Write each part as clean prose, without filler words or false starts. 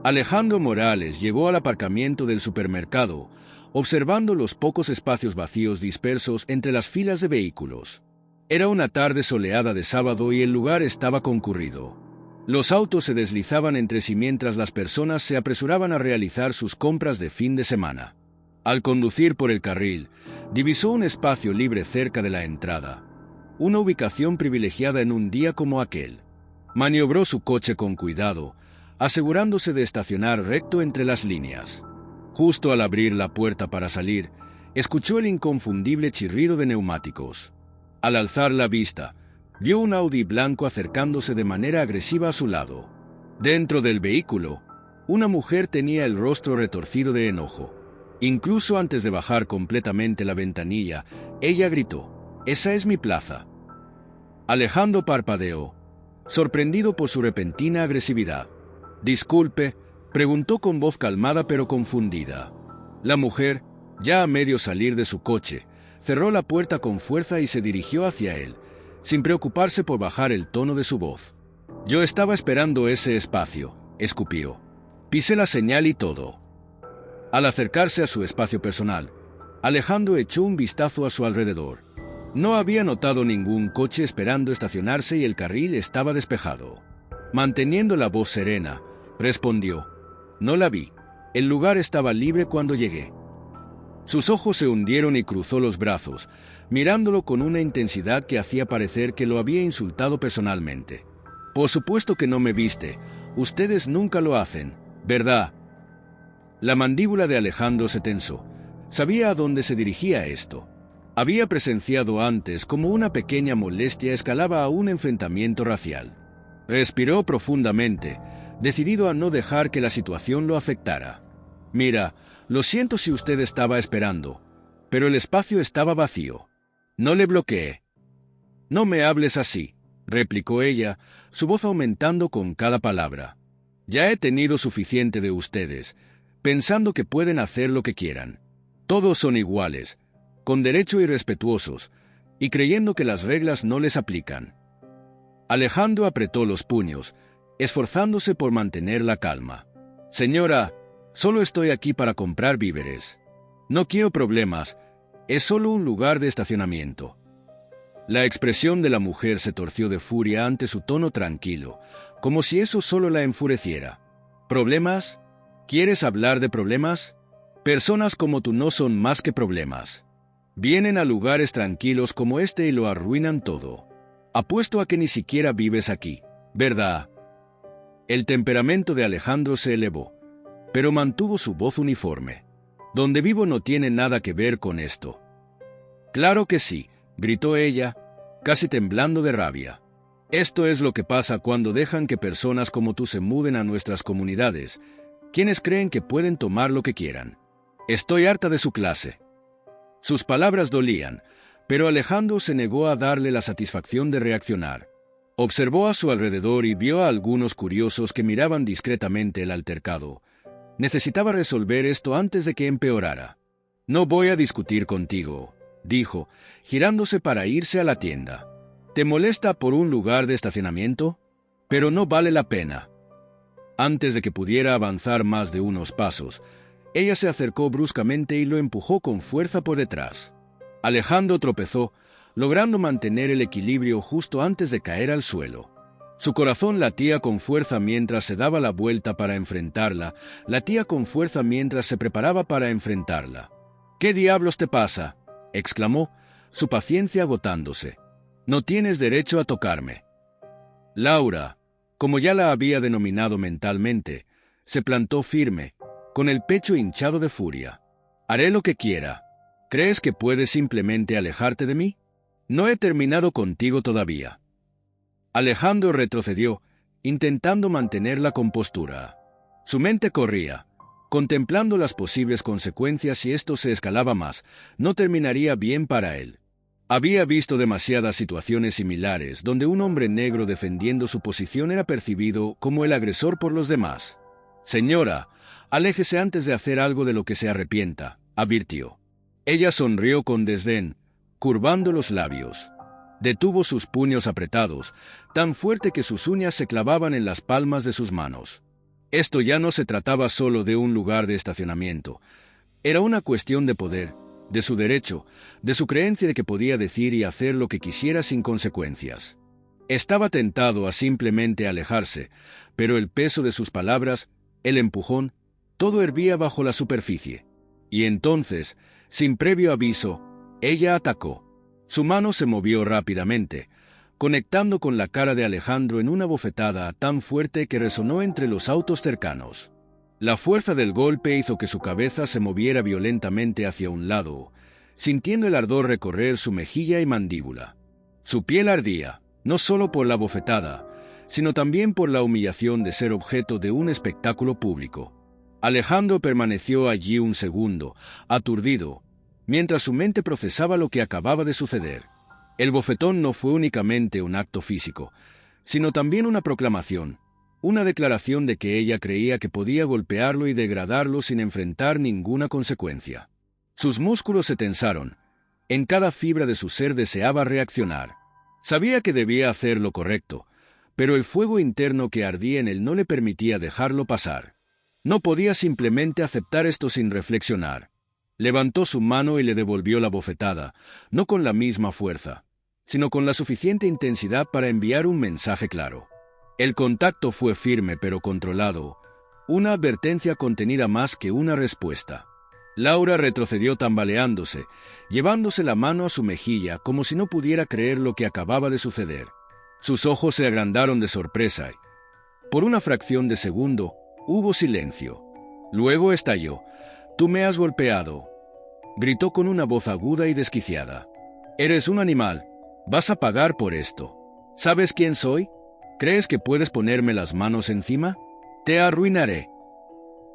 Alejandro Morales llegó al aparcamiento del supermercado, observando los pocos espacios vacíos dispersos entre las filas de vehículos. Era una tarde soleada de sábado y el lugar estaba concurrido. Los autos se deslizaban entre sí mientras las personas se apresuraban a realizar sus compras de fin de semana. Al conducir por el carril, divisó un espacio libre cerca de la entrada, una ubicación privilegiada en un día como aquel. Maniobró su coche con cuidado, asegurándose de estacionar recto entre las líneas. Justo al abrir la puerta para salir, escuchó el inconfundible chirrido de neumáticos. Al alzar la vista, vio un Audi blanco acercándose de manera agresiva a su lado. Dentro del vehículo, una mujer tenía el rostro retorcido de enojo. Incluso antes de bajar completamente la ventanilla, ella gritó: «¡Esa es mi plaza!». Alejandro parpadeó, sorprendido por su repentina agresividad. «Disculpe», preguntó con voz calmada pero confundida. La mujer, ya a medio salir de su coche, cerró la puerta con fuerza y se dirigió hacia él, sin preocuparse por bajar el tono de su voz. «Yo estaba esperando ese espacio», escupió. «Pisé la señal y todo». Al acercarse a su espacio personal, Alejandro echó un vistazo a su alrededor. No había notado ningún coche esperando estacionarse y el carril estaba despejado. Manteniendo la voz serena, respondió: «No la vi. El lugar estaba libre cuando llegué». Sus ojos se hundieron y cruzó los brazos, mirándolo con una intensidad que hacía parecer que lo había insultado personalmente. «Por supuesto que no me viste. Ustedes nunca lo hacen, ¿verdad?». La mandíbula de Alejandro se tensó. Sabía a dónde se dirigía esto. Había presenciado antes cómo una pequeña molestia escalaba a un enfrentamiento racial. Respiró profundamente, decidido a no dejar que la situación lo afectara. «Mira, lo siento si usted estaba esperando, pero el espacio estaba vacío. No le bloqueé». «No me hables así», replicó ella, su voz aumentando con cada palabra. «Ya he tenido suficiente de ustedes, pensando que pueden hacer lo que quieran. Todos son iguales, con derecho y respetuosos, y creyendo que las reglas no les aplican». Alejandro apretó los puños, esforzándose por mantener la calma. «Señora, solo estoy aquí para comprar víveres. No quiero problemas, es solo un lugar de estacionamiento». La expresión de la mujer se torció de furia ante su tono tranquilo, como si eso solo la enfureciera. «¿Problemas? ¿Quieres hablar de problemas? Personas como tú no son más que problemas. Vienen a lugares tranquilos como este y lo arruinan todo. Apuesto a que ni siquiera vives aquí, ¿verdad?». El temperamento de Alejandro se elevó, pero mantuvo su voz uniforme. «Donde vivo no tiene nada que ver con esto». «Claro que sí», gritó ella, casi temblando de rabia. «Esto es lo que pasa cuando dejan que personas como tú se muden a nuestras comunidades, quienes creen que pueden tomar lo que quieran. Estoy harta de su clase». Sus palabras dolían, pero Alejandro se negó a darle la satisfacción de reaccionar. Observó a su alrededor y vio a algunos curiosos que miraban discretamente el altercado. Necesitaba resolver esto antes de que empeorara. «No voy a discutir contigo», dijo, girándose para irse a la tienda. «¿Te molesta por un lugar de estacionamiento? Pero no vale la pena». Antes de que pudiera avanzar más de unos pasos, ella se acercó bruscamente y lo empujó con fuerza por detrás. Alejandro tropezó, logrando mantener el equilibrio justo antes de caer al suelo. Su corazón latía con fuerza mientras se daba la vuelta para enfrentarla, latía con fuerza mientras se preparaba para enfrentarla. «¿Qué diablos te pasa?», exclamó, su paciencia agotándose. «No tienes derecho a tocarme». Laura, como ya la había denominado mentalmente, se plantó firme, con el pecho hinchado de furia. «Haré lo que quiera. ¿Crees que puedes simplemente alejarte de mí? No he terminado contigo todavía». Alejandro retrocedió, intentando mantener la compostura. Su mente corría, contemplando las posibles consecuencias si esto se escalaba más, no terminaría bien para él. Había visto demasiadas situaciones similares donde un hombre negro defendiendo su posición era percibido como el agresor por los demás. «Señora, aléjese antes de hacer algo de lo que se arrepienta», advirtió. Ella sonrió con desdén, curvando los labios. Detuvo sus puños apretados, tan fuerte que sus uñas se clavaban en las palmas de sus manos. Esto ya no se trataba solo de un lugar de estacionamiento. Era una cuestión de poder, de su derecho, de su creencia de que podía decir y hacer lo que quisiera sin consecuencias. Estaba tentado a simplemente alejarse, pero el peso de sus palabras, el empujón, todo hervía bajo la superficie. Y entonces, sin previo aviso, ella atacó. Su mano se movió rápidamente, conectando con la cara de Alejandro en una bofetada tan fuerte que resonó entre los autos cercanos. La fuerza del golpe hizo que su cabeza se moviera violentamente hacia un lado, sintiendo el ardor recorrer su mejilla y mandíbula. Su piel ardía, no solo por la bofetada, sino también por la humillación de ser objeto de un espectáculo público. Alejandro permaneció allí un segundo, aturdido, mientras su mente procesaba lo que acababa de suceder. El bofetón no fue únicamente un acto físico, sino también una proclamación, una declaración de que ella creía que podía golpearlo y degradarlo sin enfrentar ninguna consecuencia. Sus músculos se tensaron. En cada fibra de su ser deseaba reaccionar. Sabía que debía hacer lo correcto, pero el fuego interno que ardía en él no le permitía dejarlo pasar. No podía simplemente aceptar esto sin reflexionar. Levantó su mano y le devolvió la bofetada, no con la misma fuerza, sino con la suficiente intensidad para enviar un mensaje claro. El contacto fue firme pero controlado, una advertencia contenida más que una respuesta. Laura retrocedió tambaleándose, llevándose la mano a su mejilla como si no pudiera creer lo que acababa de suceder. Sus ojos se agrandaron de sorpresa y, por una fracción de segundo, hubo silencio. Luego estalló. «Tú me has golpeado», gritó con una voz aguda y desquiciada. «Eres un animal. Vas a pagar por esto. ¿Sabes quién soy? ¿Crees que puedes ponerme las manos encima? Te arruinaré».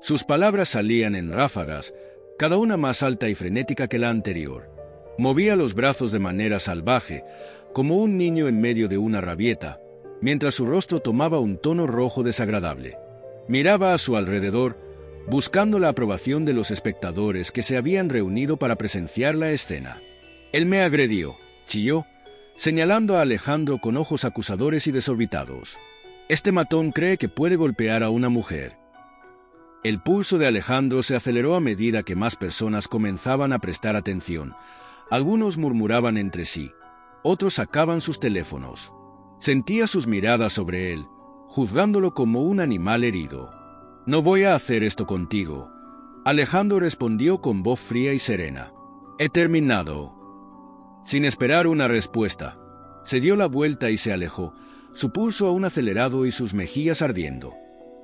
Sus palabras salían en ráfagas, cada una más alta y frenética que la anterior. Movía los brazos de manera salvaje, como un niño en medio de una rabieta, mientras su rostro tomaba un tono rojo desagradable. Miraba a su alrededor, buscando la aprobación de los espectadores que se habían reunido para presenciar la escena. «Él me agredió», chilló, señalando a Alejandro con ojos acusadores y desorbitados. «Este matón cree que puede golpear a una mujer». El pulso de Alejandro se aceleró a medida que más personas comenzaban a prestar atención. Algunos murmuraban entre sí, otros sacaban sus teléfonos. Sentía sus miradas sobre él, juzgándolo como un animal herido. «No voy a hacer esto contigo», Alejandro respondió con voz fría y serena. «He terminado». Sin esperar una respuesta, se dio la vuelta y se alejó, su pulso aún acelerado y sus mejillas ardiendo.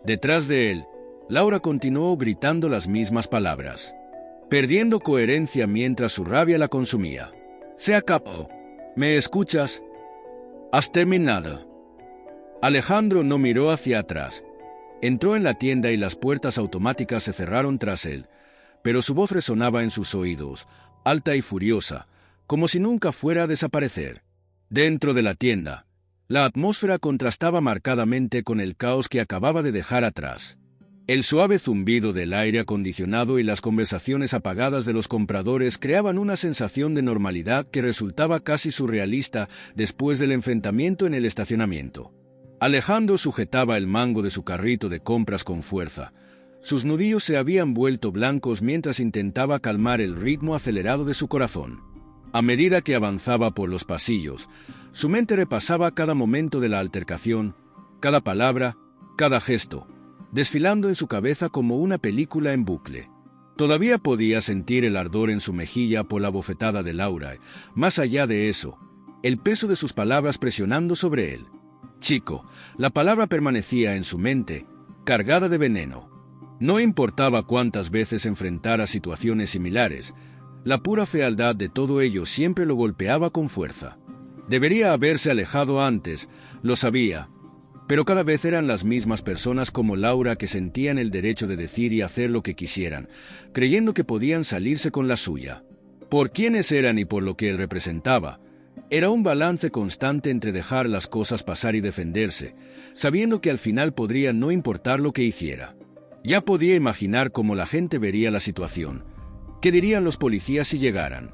Detrás de él, Laura continuó gritando las mismas palabras, perdiendo coherencia mientras su rabia la consumía. «Se acabó. ¿Me escuchas? Has terminado». Alejandro no miró hacia atrás. Entró en la tienda y las puertas automáticas se cerraron tras él, pero su voz resonaba en sus oídos, alta y furiosa, como si nunca fuera a desaparecer. Dentro de la tienda, la atmósfera contrastaba marcadamente con el caos que acababa de dejar atrás. El suave zumbido del aire acondicionado y las conversaciones apagadas de los compradores creaban una sensación de normalidad que resultaba casi surrealista después del enfrentamiento en el estacionamiento. Alejandro sujetaba el mango de su carrito de compras con fuerza. Sus nudillos se habían vuelto blancos mientras intentaba calmar el ritmo acelerado de su corazón. A medida que avanzaba por los pasillos, su mente repasaba cada momento de la altercación, cada palabra, cada gesto, desfilando en su cabeza como una película en bucle. Todavía podía sentir el ardor en su mejilla por la bofetada de Laura. Más allá de eso, el peso de sus palabras presionando sobre él. «Chico», la palabra permanecía en su mente, cargada de veneno. No importaba cuántas veces enfrentara situaciones similares, la pura fealdad de todo ello siempre lo golpeaba con fuerza. Debería haberse alejado antes, lo sabía, pero cada vez eran las mismas personas como Laura que sentían el derecho de decir y hacer lo que quisieran, creyendo que podían salirse con la suya. Por quiénes eran y por lo que él representaba, era un balance constante entre dejar las cosas pasar y defenderse, sabiendo que al final podría no importar lo que hiciera. Ya podía imaginar cómo la gente vería la situación. ¿Qué dirían los policías si llegaran?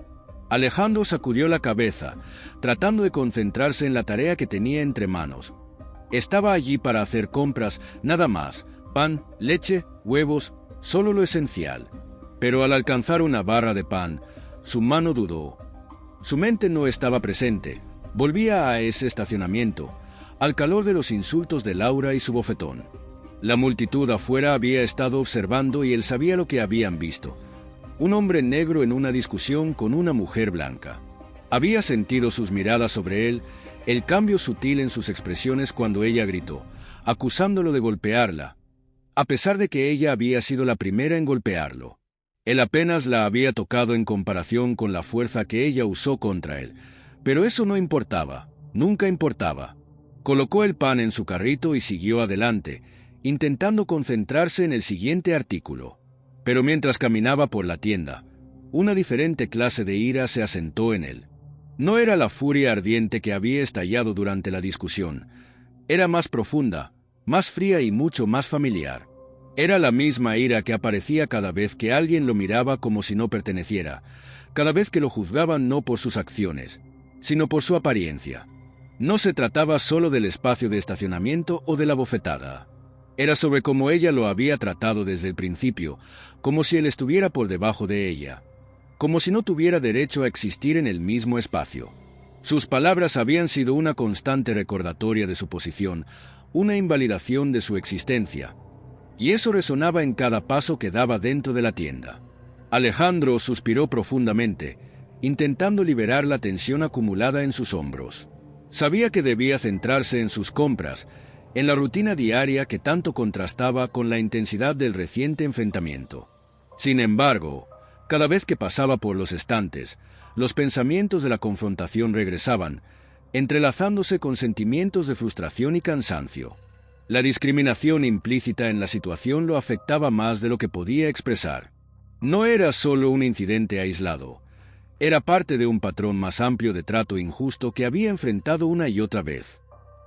Alejandro sacudió la cabeza, tratando de concentrarse en la tarea que tenía entre manos. Estaba allí para hacer compras, nada más, Pan, leche, huevos, solo lo esencial. Pero al alcanzar una barra de pan, su mano dudó. Su mente no estaba presente. Volvía a ese estacionamiento, al calor de los insultos de Laura y su bofetón. La multitud afuera había estado observando y él sabía lo que habían visto. Un hombre negro en una discusión con una mujer blanca. Había sentido sus miradas sobre él, el cambio sutil en sus expresiones cuando ella gritó, acusándolo de golpearla, a pesar de que ella había sido la primera en golpearlo. Él apenas la había tocado en comparación con la fuerza que ella usó contra él, pero eso no importaba, nunca importaba. Colocó el pan en su carrito y siguió adelante, intentando concentrarse en el siguiente artículo. Pero mientras caminaba por la tienda, una diferente clase de ira se asentó en él. No era la furia ardiente que había estallado durante la discusión. Era más profunda, más fría y mucho más familiar. Era la misma ira que aparecía cada vez que alguien lo miraba como si no perteneciera, cada vez que lo juzgaban no por sus acciones, sino por su apariencia. No se trataba solo del espacio de estacionamiento o de la bofetada. Era sobre cómo ella lo había tratado desde el principio, como si él estuviera por debajo de ella, como si no tuviera derecho a existir en el mismo espacio. Sus palabras habían sido una constante recordatoria de su posición, una invalidación de su existencia, y eso resonaba en cada paso que daba dentro de la tienda. Alejandro suspiró profundamente, intentando liberar la tensión acumulada en sus hombros. Sabía que debía centrarse en sus compras, en la rutina diaria que tanto contrastaba con la intensidad del reciente enfrentamiento. Sin embargo, cada vez que pasaba por los estantes, los pensamientos de la confrontación regresaban, entrelazándose con sentimientos de frustración y cansancio. La discriminación implícita en la situación lo afectaba más de lo que podía expresar. No era solo un incidente aislado, era parte de un patrón más amplio de trato injusto que había enfrentado una y otra vez.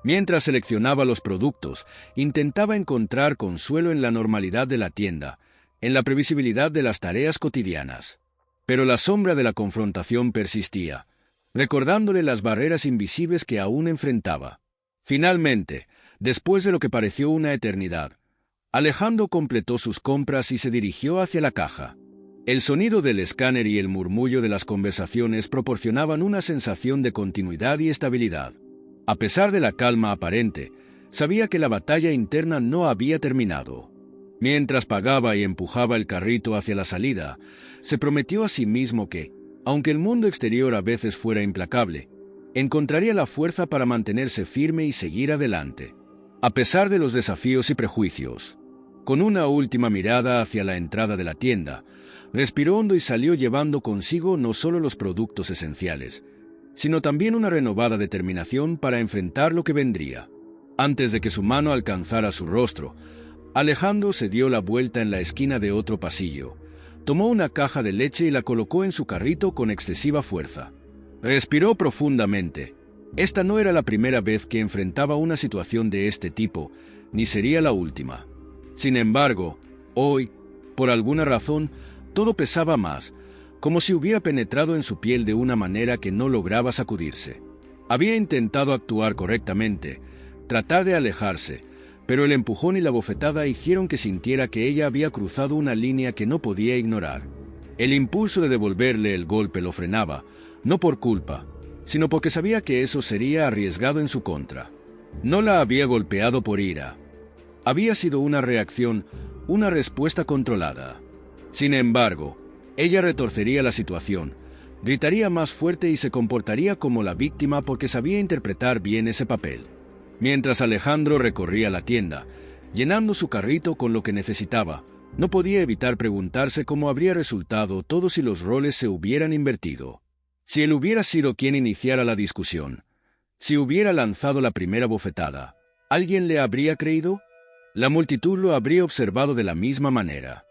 Mientras seleccionaba los productos, intentaba encontrar consuelo en la normalidad de la tienda, en la previsibilidad de las tareas cotidianas. Pero la sombra de la confrontación persistía, recordándole las barreras invisibles que aún enfrentaba. Finalmente, después de lo que pareció una eternidad, Alejandro completó sus compras y se dirigió hacia la caja. El sonido del escáner y el murmullo de las conversaciones proporcionaban una sensación de continuidad y estabilidad. A pesar de la calma aparente, sabía que la batalla interna no había terminado. Mientras pagaba y empujaba el carrito hacia la salida, se prometió a sí mismo que, aunque el mundo exterior a veces fuera implacable, encontraría la fuerza para mantenerse firme y seguir adelante, a pesar de los desafíos y prejuicios. Con una última mirada hacia la entrada de la tienda, respiró hondo y salió llevando consigo no solo los productos esenciales, sino también una renovada determinación para enfrentar lo que vendría. Antes de que su mano alcanzara su rostro, Alejandro se dio la vuelta en la esquina de otro pasillo, tomó una caja de leche y la colocó en su carrito con excesiva fuerza. Respiró profundamente. Esta no era la primera vez que enfrentaba una situación de este tipo, ni sería la última. Sin embargo, hoy, por alguna razón, todo pesaba más, como si hubiera penetrado en su piel de una manera que no lograba sacudirse. Había intentado actuar correctamente, tratar de alejarse, pero el empujón y la bofetada hicieron que sintiera que ella había cruzado una línea que no podía ignorar. El impulso de devolverle el golpe lo frenaba, no por culpa, sino porque sabía que eso sería arriesgado en su contra. No la había golpeado por ira. Había sido una reacción, una respuesta controlada. Sin embargo, ella retorcería la situación, gritaría más fuerte y se comportaría como la víctima porque sabía interpretar bien ese papel. Mientras Alejandro recorría la tienda, llenando su carrito con lo que necesitaba, no podía evitar preguntarse cómo habría resultado todo si los roles se hubieran invertido. Si él hubiera sido quien iniciara la discusión, si hubiera lanzado la primera bofetada, ¿alguien le habría creído? La multitud lo habría observado de la misma manera.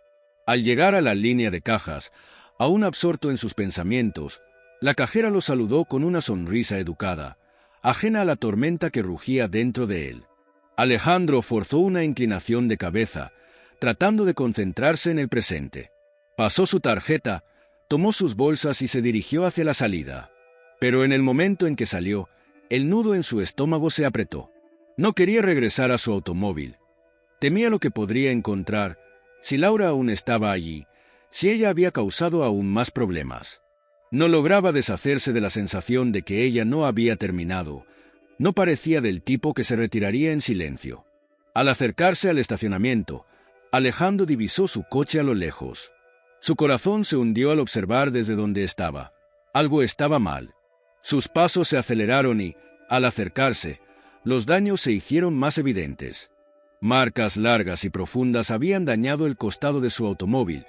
Al llegar a la línea de cajas, aún absorto en sus pensamientos, la cajera lo saludó con una sonrisa educada, ajena a la tormenta que rugía dentro de él. Alejandro forzó una inclinación de cabeza, tratando de concentrarse en el presente. Pasó su tarjeta, tomó sus bolsas y se dirigió hacia la salida. Pero en el momento en que salió, el nudo en su estómago se apretó. No quería regresar a su automóvil. Temía lo que podría encontrar si Laura aún estaba allí, si ella había causado aún más problemas. No lograba deshacerse de la sensación de que ella no había terminado. No parecía del tipo que se retiraría en silencio. Al acercarse al estacionamiento, Alejandro divisó su coche a lo lejos. Su corazón se hundió al observar desde donde estaba. Algo estaba mal. Sus pasos se aceleraron y, al acercarse, los daños se hicieron más evidentes. Marcas largas y profundas habían dañado el costado de su automóvil,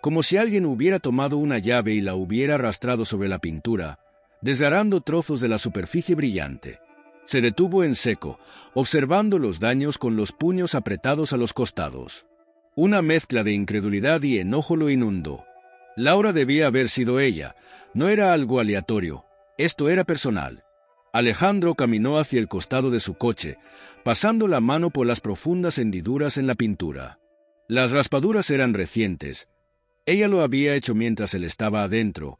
como si alguien hubiera tomado una llave y la hubiera arrastrado sobre la pintura, desgarrando trozos de la superficie brillante. Se detuvo en seco, observando los daños con los puños apretados a los costados. Una mezcla de incredulidad y enojo lo inundó. Laura debía haber sido ella. No era algo aleatorio. Esto era personal. Alejandro caminó hacia el costado de su coche, pasando la mano por las profundas hendiduras en la pintura. Las raspaduras eran recientes. Ella lo había hecho mientras él estaba adentro,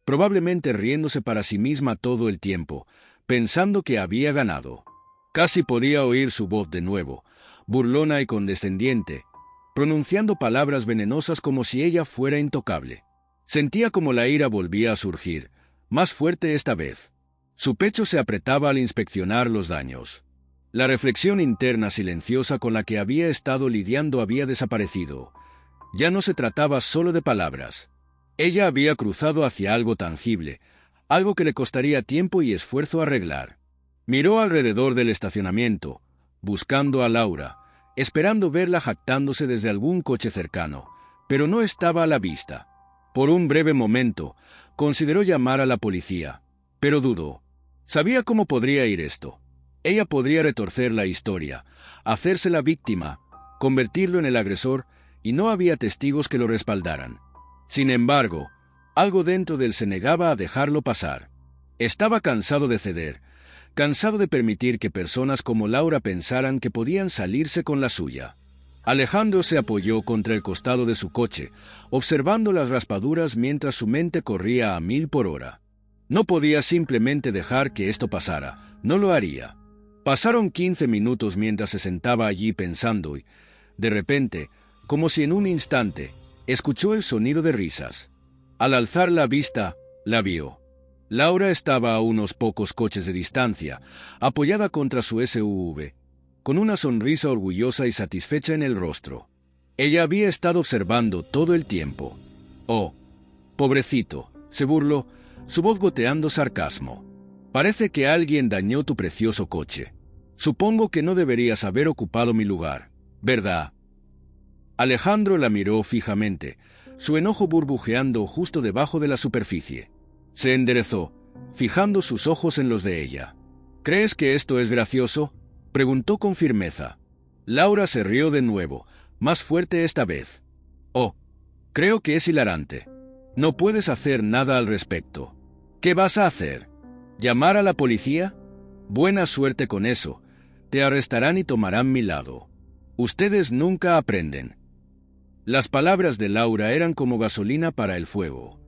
probablemente riéndose para sí misma todo el tiempo, pensando que había ganado. Casi podía oír su voz de nuevo, burlona y condescendiente, pronunciando palabras venenosas como si ella fuera intocable. Sentía como la ira volvía a surgir, más fuerte esta vez. Su pecho se apretaba al inspeccionar los daños. La reflexión interna silenciosa con la que había estado lidiando había desaparecido. Ya no se trataba solo de palabras. Ella había cruzado hacia algo tangible, algo que le costaría tiempo y esfuerzo arreglar. Miró alrededor del estacionamiento, buscando a Laura, esperando verla jactándose desde algún coche cercano, pero no estaba a la vista. Por un breve momento, consideró llamar a la policía, pero dudó. Sabía cómo podría ir esto. Ella podría retorcer la historia, hacerse la víctima, convertirlo en el agresor, y no había testigos que lo respaldaran. Sin embargo, algo dentro de él se negaba a dejarlo pasar. Estaba cansado de ceder, cansado de permitir que personas como Laura pensaran que podían salirse con la suya. Alejandro se apoyó contra el costado de su coche, observando las raspaduras mientras su mente corría a 1000 por hora. No podía simplemente dejar que esto pasara, no lo haría. Pasaron 15 minutos mientras se sentaba allí pensando y, de repente, como si en un instante, escuchó el sonido de risas. Al alzar la vista, la vio. Laura estaba a unos pocos coches de distancia, apoyada contra su SUV, con una sonrisa orgullosa y satisfecha en el rostro. Ella había estado observando todo el tiempo. «Oh, pobrecito», se burló, su voz goteando sarcasmo. «Parece que alguien dañó tu precioso coche. Supongo que no deberías haber ocupado mi lugar, ¿verdad?» Alejandro la miró fijamente, su enojo burbujeando justo debajo de la superficie. Se enderezó, fijando sus ojos en los de ella. «¿Crees que esto es gracioso?», preguntó con firmeza. Laura se rió de nuevo, más fuerte esta vez. «Oh, creo que es hilarante. No puedes hacer nada al respecto. ¿Qué vas a hacer? ¿Llamar a la policía? Buena suerte con eso. Te arrestarán y tomarán mi lado. Ustedes nunca aprenden». Las palabras de Laura eran como gasolina para el fuego.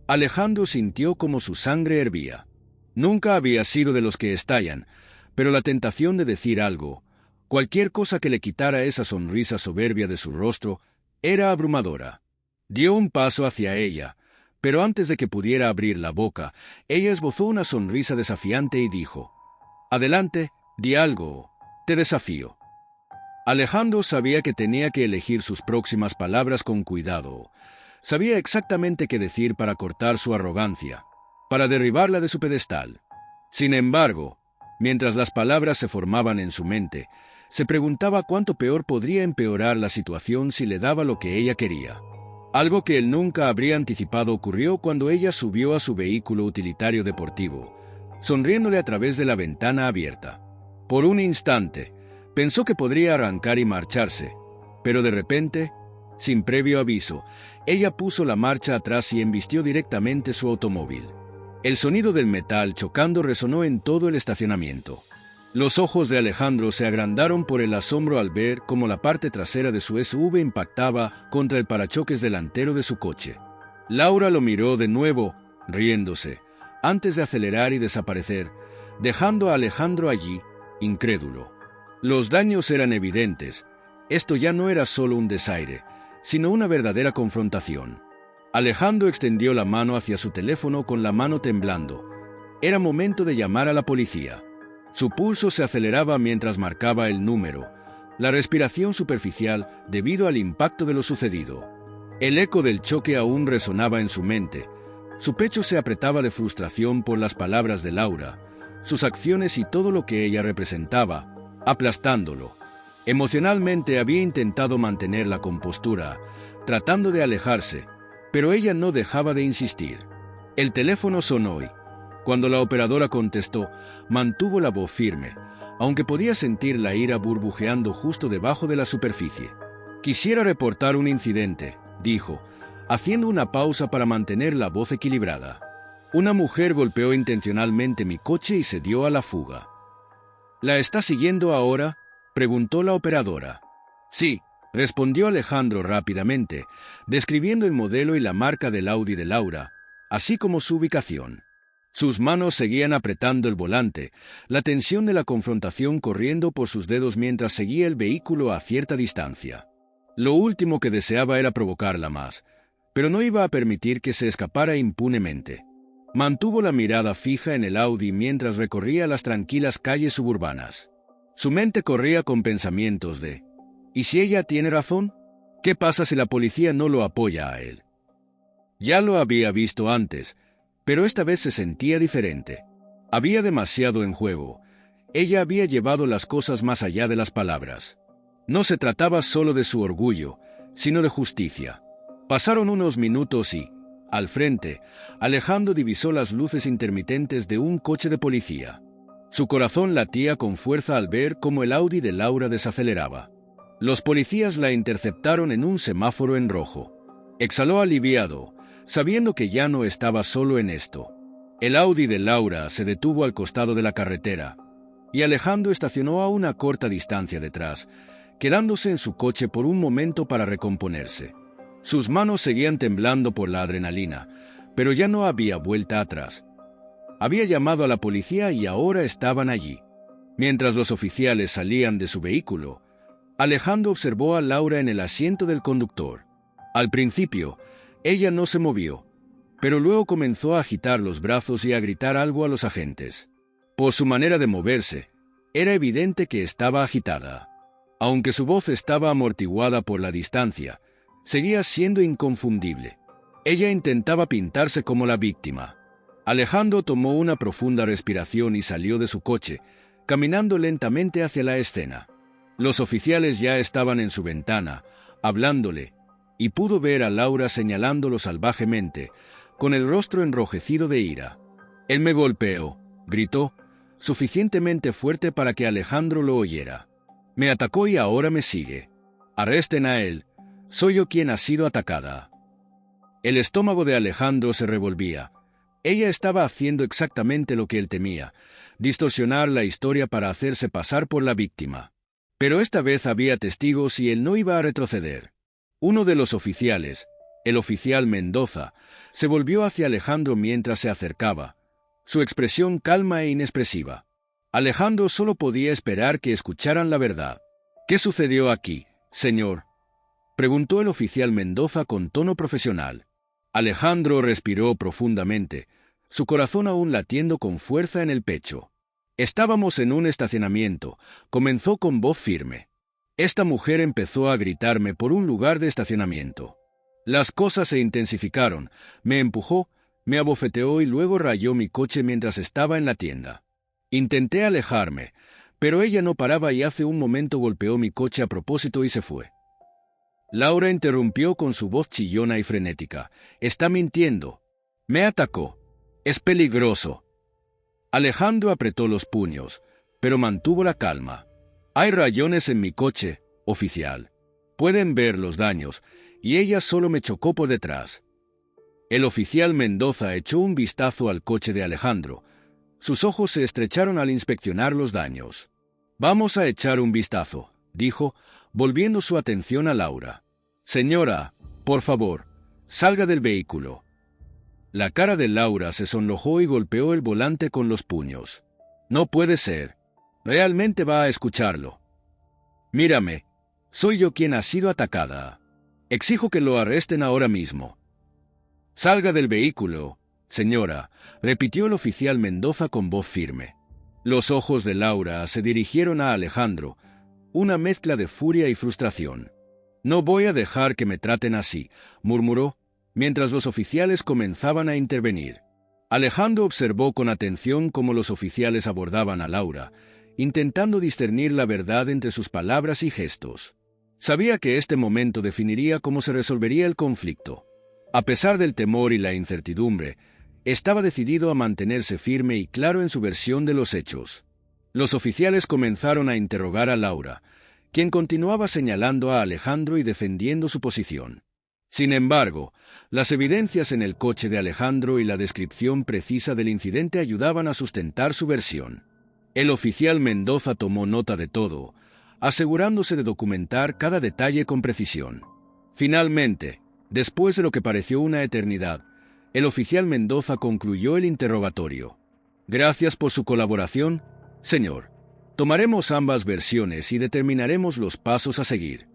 Alejandro sintió como su sangre hervía. Nunca había sido de los que estallan, pero la tentación de decir algo, cualquier cosa que le quitara esa sonrisa soberbia de su rostro, era abrumadora. Dio un paso hacia ella, pero antes de que pudiera abrir la boca, ella esbozó una sonrisa desafiante y dijo: «Adelante, di algo, te desafío». Alejandro sabía que tenía que elegir sus próximas palabras con cuidado. Sabía exactamente qué decir para cortar su arrogancia, para derribarla de su pedestal. Sin embargo, mientras las palabras se formaban en su mente, se preguntaba cuánto peor podría empeorar la situación si le daba lo que ella quería. Algo que él nunca habría anticipado ocurrió cuando ella subió a su vehículo utilitario deportivo, sonriéndole a través de la ventana abierta. Por un instante, pensó que podría arrancar y marcharse, pero de repente, sin previo aviso, ella puso la marcha atrás y embistió directamente su automóvil. El sonido del metal chocando resonó en todo el estacionamiento. Los ojos de Alejandro se agrandaron por el asombro al ver cómo la parte trasera de su SUV impactaba contra el parachoques delantero de su coche. Laura lo miró de nuevo, riéndose, antes de acelerar y desaparecer, dejando a Alejandro allí, incrédulo. Los daños eran evidentes. Esto ya no era solo un desaire, sino una verdadera confrontación. Alejandro extendió la mano hacia su teléfono con la mano temblando. Era momento de llamar a la policía. Su pulso se aceleraba mientras marcaba el número, la respiración superficial debido al impacto de lo sucedido. El eco del choque aún resonaba en su mente. Su pecho se apretaba de frustración por las palabras de Laura, sus acciones y todo lo que ella representaba, aplastándolo. Emocionalmente había intentado mantener la compostura, tratando de alejarse, pero ella no dejaba de insistir. El teléfono sonó y, cuando la operadora contestó, mantuvo la voz firme, aunque podía sentir la ira burbujeando justo debajo de la superficie. «Quisiera reportar un incidente», dijo, haciendo una pausa para mantener la voz equilibrada. «Una mujer golpeó intencionalmente mi coche y se dio a la fuga». «¿La está siguiendo ahora?», preguntó la operadora. «Sí», respondió Alejandro rápidamente, describiendo el modelo y la marca del Audi de Laura, así como su ubicación. Sus manos seguían apretando el volante, la tensión de la confrontación corriendo por sus dedos mientras seguía el vehículo a cierta distancia. Lo último que deseaba era provocarla más, pero no iba a permitir que se escapara impunemente. Mantuvo la mirada fija en el Audi mientras recorría las tranquilas calles suburbanas. Su mente corría con pensamientos de ¿y si ella tiene razón? ¿Qué pasa si la policía no lo apoya a él? Ya lo había visto antes, pero esta vez se sentía diferente. Había demasiado en juego. Ella había llevado las cosas más allá de las palabras. No se trataba solo de su orgullo, sino de justicia. Pasaron unos minutos y, al frente, Alejandro divisó las luces intermitentes de un coche de policía. Su corazón latía con fuerza al ver cómo el Audi de Laura desaceleraba. Los policías la interceptaron en un semáforo en rojo. Exhaló aliviado, sabiendo que ya no estaba solo en esto. El Audi de Laura se detuvo al costado de la carretera, y Alejandro estacionó a una corta distancia detrás, quedándose en su coche por un momento para recomponerse. Sus manos seguían temblando por la adrenalina, pero ya no había vuelta atrás. Había llamado a la policía y ahora estaban allí. Mientras los oficiales salían de su vehículo, Alejandro observó a Laura en el asiento del conductor. Al principio, ella no se movió, pero luego comenzó a agitar los brazos y a gritar algo a los agentes. Por su manera de moverse, era evidente que estaba agitada. Aunque su voz estaba amortiguada por la distancia, seguía siendo inconfundible. Ella intentaba pintarse como la víctima. Alejandro tomó una profunda respiración y salió de su coche, caminando lentamente hacia la escena. Los oficiales ya estaban en su ventana, hablándole, y pudo ver a Laura señalándolo salvajemente, con el rostro enrojecido de ira. «Él me golpeó», gritó, suficientemente fuerte para que Alejandro lo oyera. «Me atacó y ahora me sigue. Arresten a él. Soy yo quien ha sido atacada». El estómago de Alejandro se revolvía. Ella estaba haciendo exactamente lo que él temía, distorsionar la historia para hacerse pasar por la víctima. Pero esta vez había testigos y él no iba a retroceder. Uno de los oficiales, el oficial Mendoza, se volvió hacia Alejandro mientras se acercaba, su expresión calma e inexpresiva. Alejandro solo podía esperar que escucharan la verdad. «¿Qué sucedió aquí, señor?», preguntó el oficial Mendoza con tono profesional. Alejandro respiró profundamente, su corazón aún latiendo con fuerza en el pecho. «Estábamos en un estacionamiento», comenzó con voz firme. «Esta mujer empezó a gritarme por un lugar de estacionamiento. Las cosas se intensificaron, me empujó, me abofeteó y luego rayó mi coche mientras estaba en la tienda. Intenté alejarme, pero ella no paraba y hace un momento golpeó mi coche a propósito y se fue». Laura interrumpió con su voz chillona y frenética. «Está mintiendo. Me atacó. Es peligroso». Alejandro apretó los puños, pero mantuvo la calma. «Hay rayones en mi coche, oficial. Pueden ver los daños, y ella solo me chocó por detrás». El oficial Mendoza echó un vistazo al coche de Alejandro. Sus ojos se estrecharon al inspeccionar los daños. «Vamos a echar un vistazo», dijo, volviendo su atención a Laura. «Señora, por favor, salga del vehículo». La cara de Laura se sonrojó y golpeó el volante con los puños. «No puede ser. Realmente va a escucharlo». «Mírame», Soy yo quien ha sido atacada. Exijo que lo arresten ahora mismo. Salga del vehículo, señora, repitió el oficial Mendoza con voz firme. Los ojos de Laura se dirigieron a Alejandro, una mezcla de furia y frustración. No voy a dejar que me traten así, murmuró, mientras los oficiales comenzaban a intervenir. Alejandro observó con atención cómo los oficiales abordaban a Laura, intentando discernir la verdad entre sus palabras y gestos. Sabía que este momento definiría cómo se resolvería el conflicto. A pesar del temor y la incertidumbre, estaba decidido a mantenerse firme y claro en su versión de los hechos. Los oficiales comenzaron a interrogar a Laura, quien continuaba señalando a Alejandro y defendiendo su posición. Sin embargo, las evidencias en el coche de Alejandro y la descripción precisa del incidente ayudaban a sustentar su versión. El oficial Mendoza tomó nota de todo, asegurándose de documentar cada detalle con precisión. Finalmente, después de lo que pareció una eternidad, el oficial Mendoza concluyó el interrogatorio. Gracias por su colaboración, señor. Tomaremos ambas versiones y determinaremos los pasos a seguir.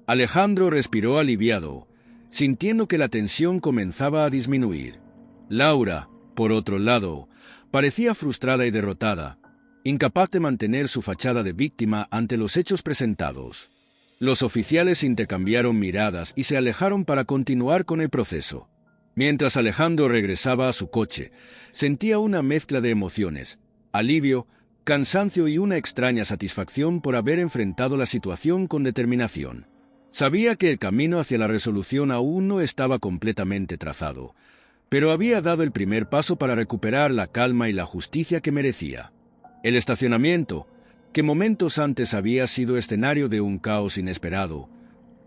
Alejandro respiró aliviado, sintiendo que la tensión comenzaba a disminuir. Laura, por otro lado, parecía frustrada y derrotada, incapaz de mantener su fachada de víctima ante los hechos presentados. Los oficiales intercambiaron miradas y se alejaron para continuar con el proceso. Mientras Alejandro regresaba a su coche, sentía una mezcla de emociones, alivio, cansancio y una extraña satisfacción por haber enfrentado la situación con determinación. Sabía que el camino hacia la resolución aún no estaba completamente trazado, pero había dado el primer paso para recuperar la calma y la justicia que merecía. El estacionamiento, que momentos antes había sido escenario de un caos inesperado,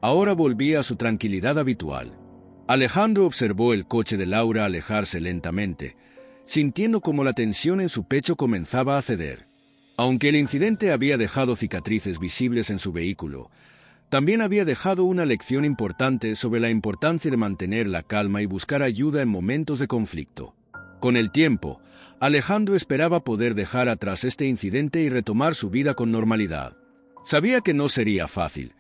ahora volvía a su tranquilidad habitual. Alejandro observó el coche de Laura alejarse lentamente, sintiendo como la tensión en su pecho comenzaba a ceder. Aunque el incidente había dejado cicatrices visibles en su vehículo, también había dejado una lección importante sobre la importancia de mantener la calma y buscar ayuda en momentos de conflicto. Con el tiempo, Alejandro esperaba poder dejar atrás este incidente y retomar su vida con normalidad. Sabía que no sería fácil,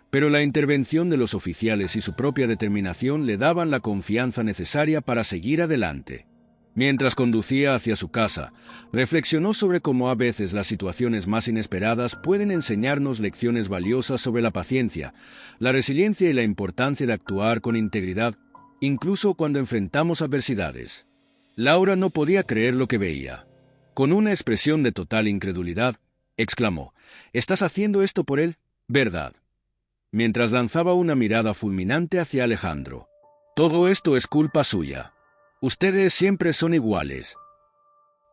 pero la intervención de los oficiales y su propia determinación le daban la confianza necesaria para seguir adelante. Mientras conducía hacia su casa, reflexionó sobre cómo a veces las situaciones más inesperadas pueden enseñarnos lecciones valiosas sobre la paciencia, la resiliencia y la importancia de actuar con integridad, incluso cuando enfrentamos adversidades. Laura no podía creer lo que veía. Con una expresión de total incredulidad, exclamó: «¿Estás haciendo esto por él? ¿Verdad?», mientras lanzaba una mirada fulminante hacia Alejandro. «Todo esto es culpa suya. Ustedes siempre son iguales».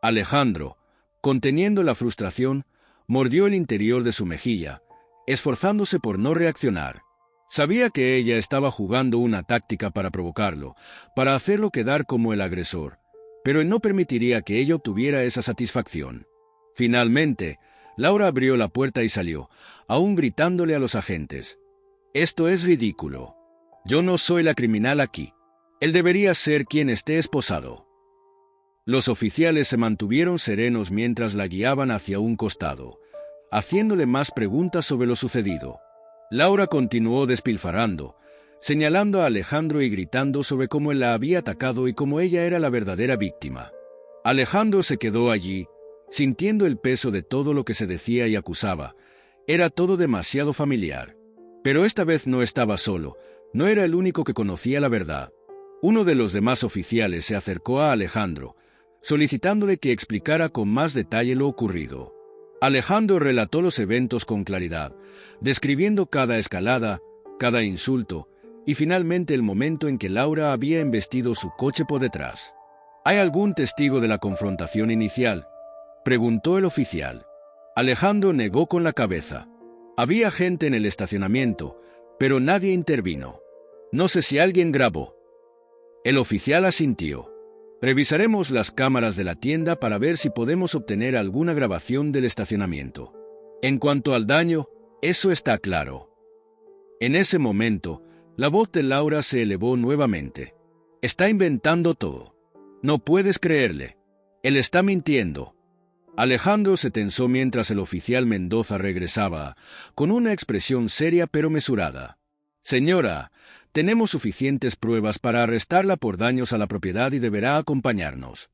Alejandro, conteniendo la frustración, mordió el interior de su mejilla, esforzándose por no reaccionar. Sabía que ella estaba jugando una táctica para provocarlo, para hacerlo quedar como el agresor, pero él no permitiría que ella obtuviera esa satisfacción. Finalmente, Laura abrió la puerta y salió, aún gritándole a los agentes: «Esto es ridículo. Yo no soy la criminal aquí. Él debería ser quien esté esposado». Los oficiales se mantuvieron serenos mientras la guiaban hacia un costado, haciéndole más preguntas sobre lo sucedido. Laura continuó despilfarrando, señalando a Alejandro y gritando sobre cómo él la había atacado y cómo ella era la verdadera víctima. Alejandro se quedó allí, sintiendo el peso de todo lo que se decía y acusaba. Era todo demasiado familiar. Pero esta vez no estaba solo, no era el único que conocía la verdad. Uno de los demás oficiales se acercó a Alejandro, solicitándole que explicara con más detalle lo ocurrido. Alejandro relató los eventos con claridad, describiendo cada escalada, cada insulto, y finalmente el momento en que Laura había embestido su coche por detrás. «¿Hay algún testigo de la confrontación inicial?», preguntó el oficial. Alejandro negó con la cabeza. «Había gente en el estacionamiento, pero nadie intervino. No sé si alguien grabó». El oficial asintió. «Revisaremos las cámaras de la tienda para ver si podemos obtener alguna grabación del estacionamiento. En cuanto al daño, eso está claro». En ese momento, la voz de Laura se elevó nuevamente. «Está inventando todo. No puedes creerle. Él está mintiendo». Alejandro se tensó mientras el oficial Mendoza regresaba, con una expresión seria pero mesurada. «Señora, tenemos suficientes pruebas para arrestarla por daños a la propiedad y deberá acompañarnos».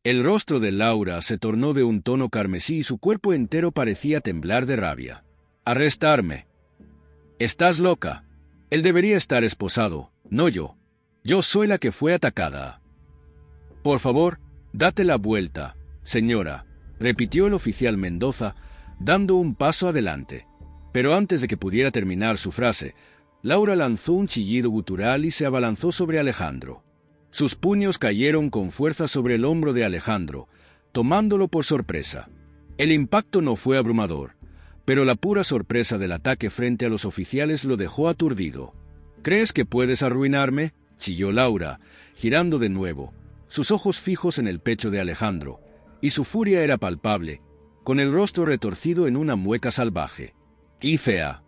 El rostro de Laura se tornó de un tono carmesí y su cuerpo entero parecía temblar de rabia. «¿Arrestarme? Estás loca. Él debería estar esposado, no yo. Yo soy la que fue atacada». «Por favor, date la vuelta, señora», repitió el oficial Mendoza, dando un paso adelante. Pero antes de que pudiera terminar su frase, Laura lanzó un chillido gutural y se abalanzó sobre Alejandro. Sus puños cayeron con fuerza sobre el hombro de Alejandro, tomándolo por sorpresa. El impacto no fue abrumador, pero la pura sorpresa del ataque frente a los oficiales lo dejó aturdido. «¿Crees que puedes arruinarme?», chilló Laura, girando de nuevo, sus ojos fijos en el pecho de Alejandro, y su furia era palpable, con el rostro retorcido en una mueca salvaje. «Y fea».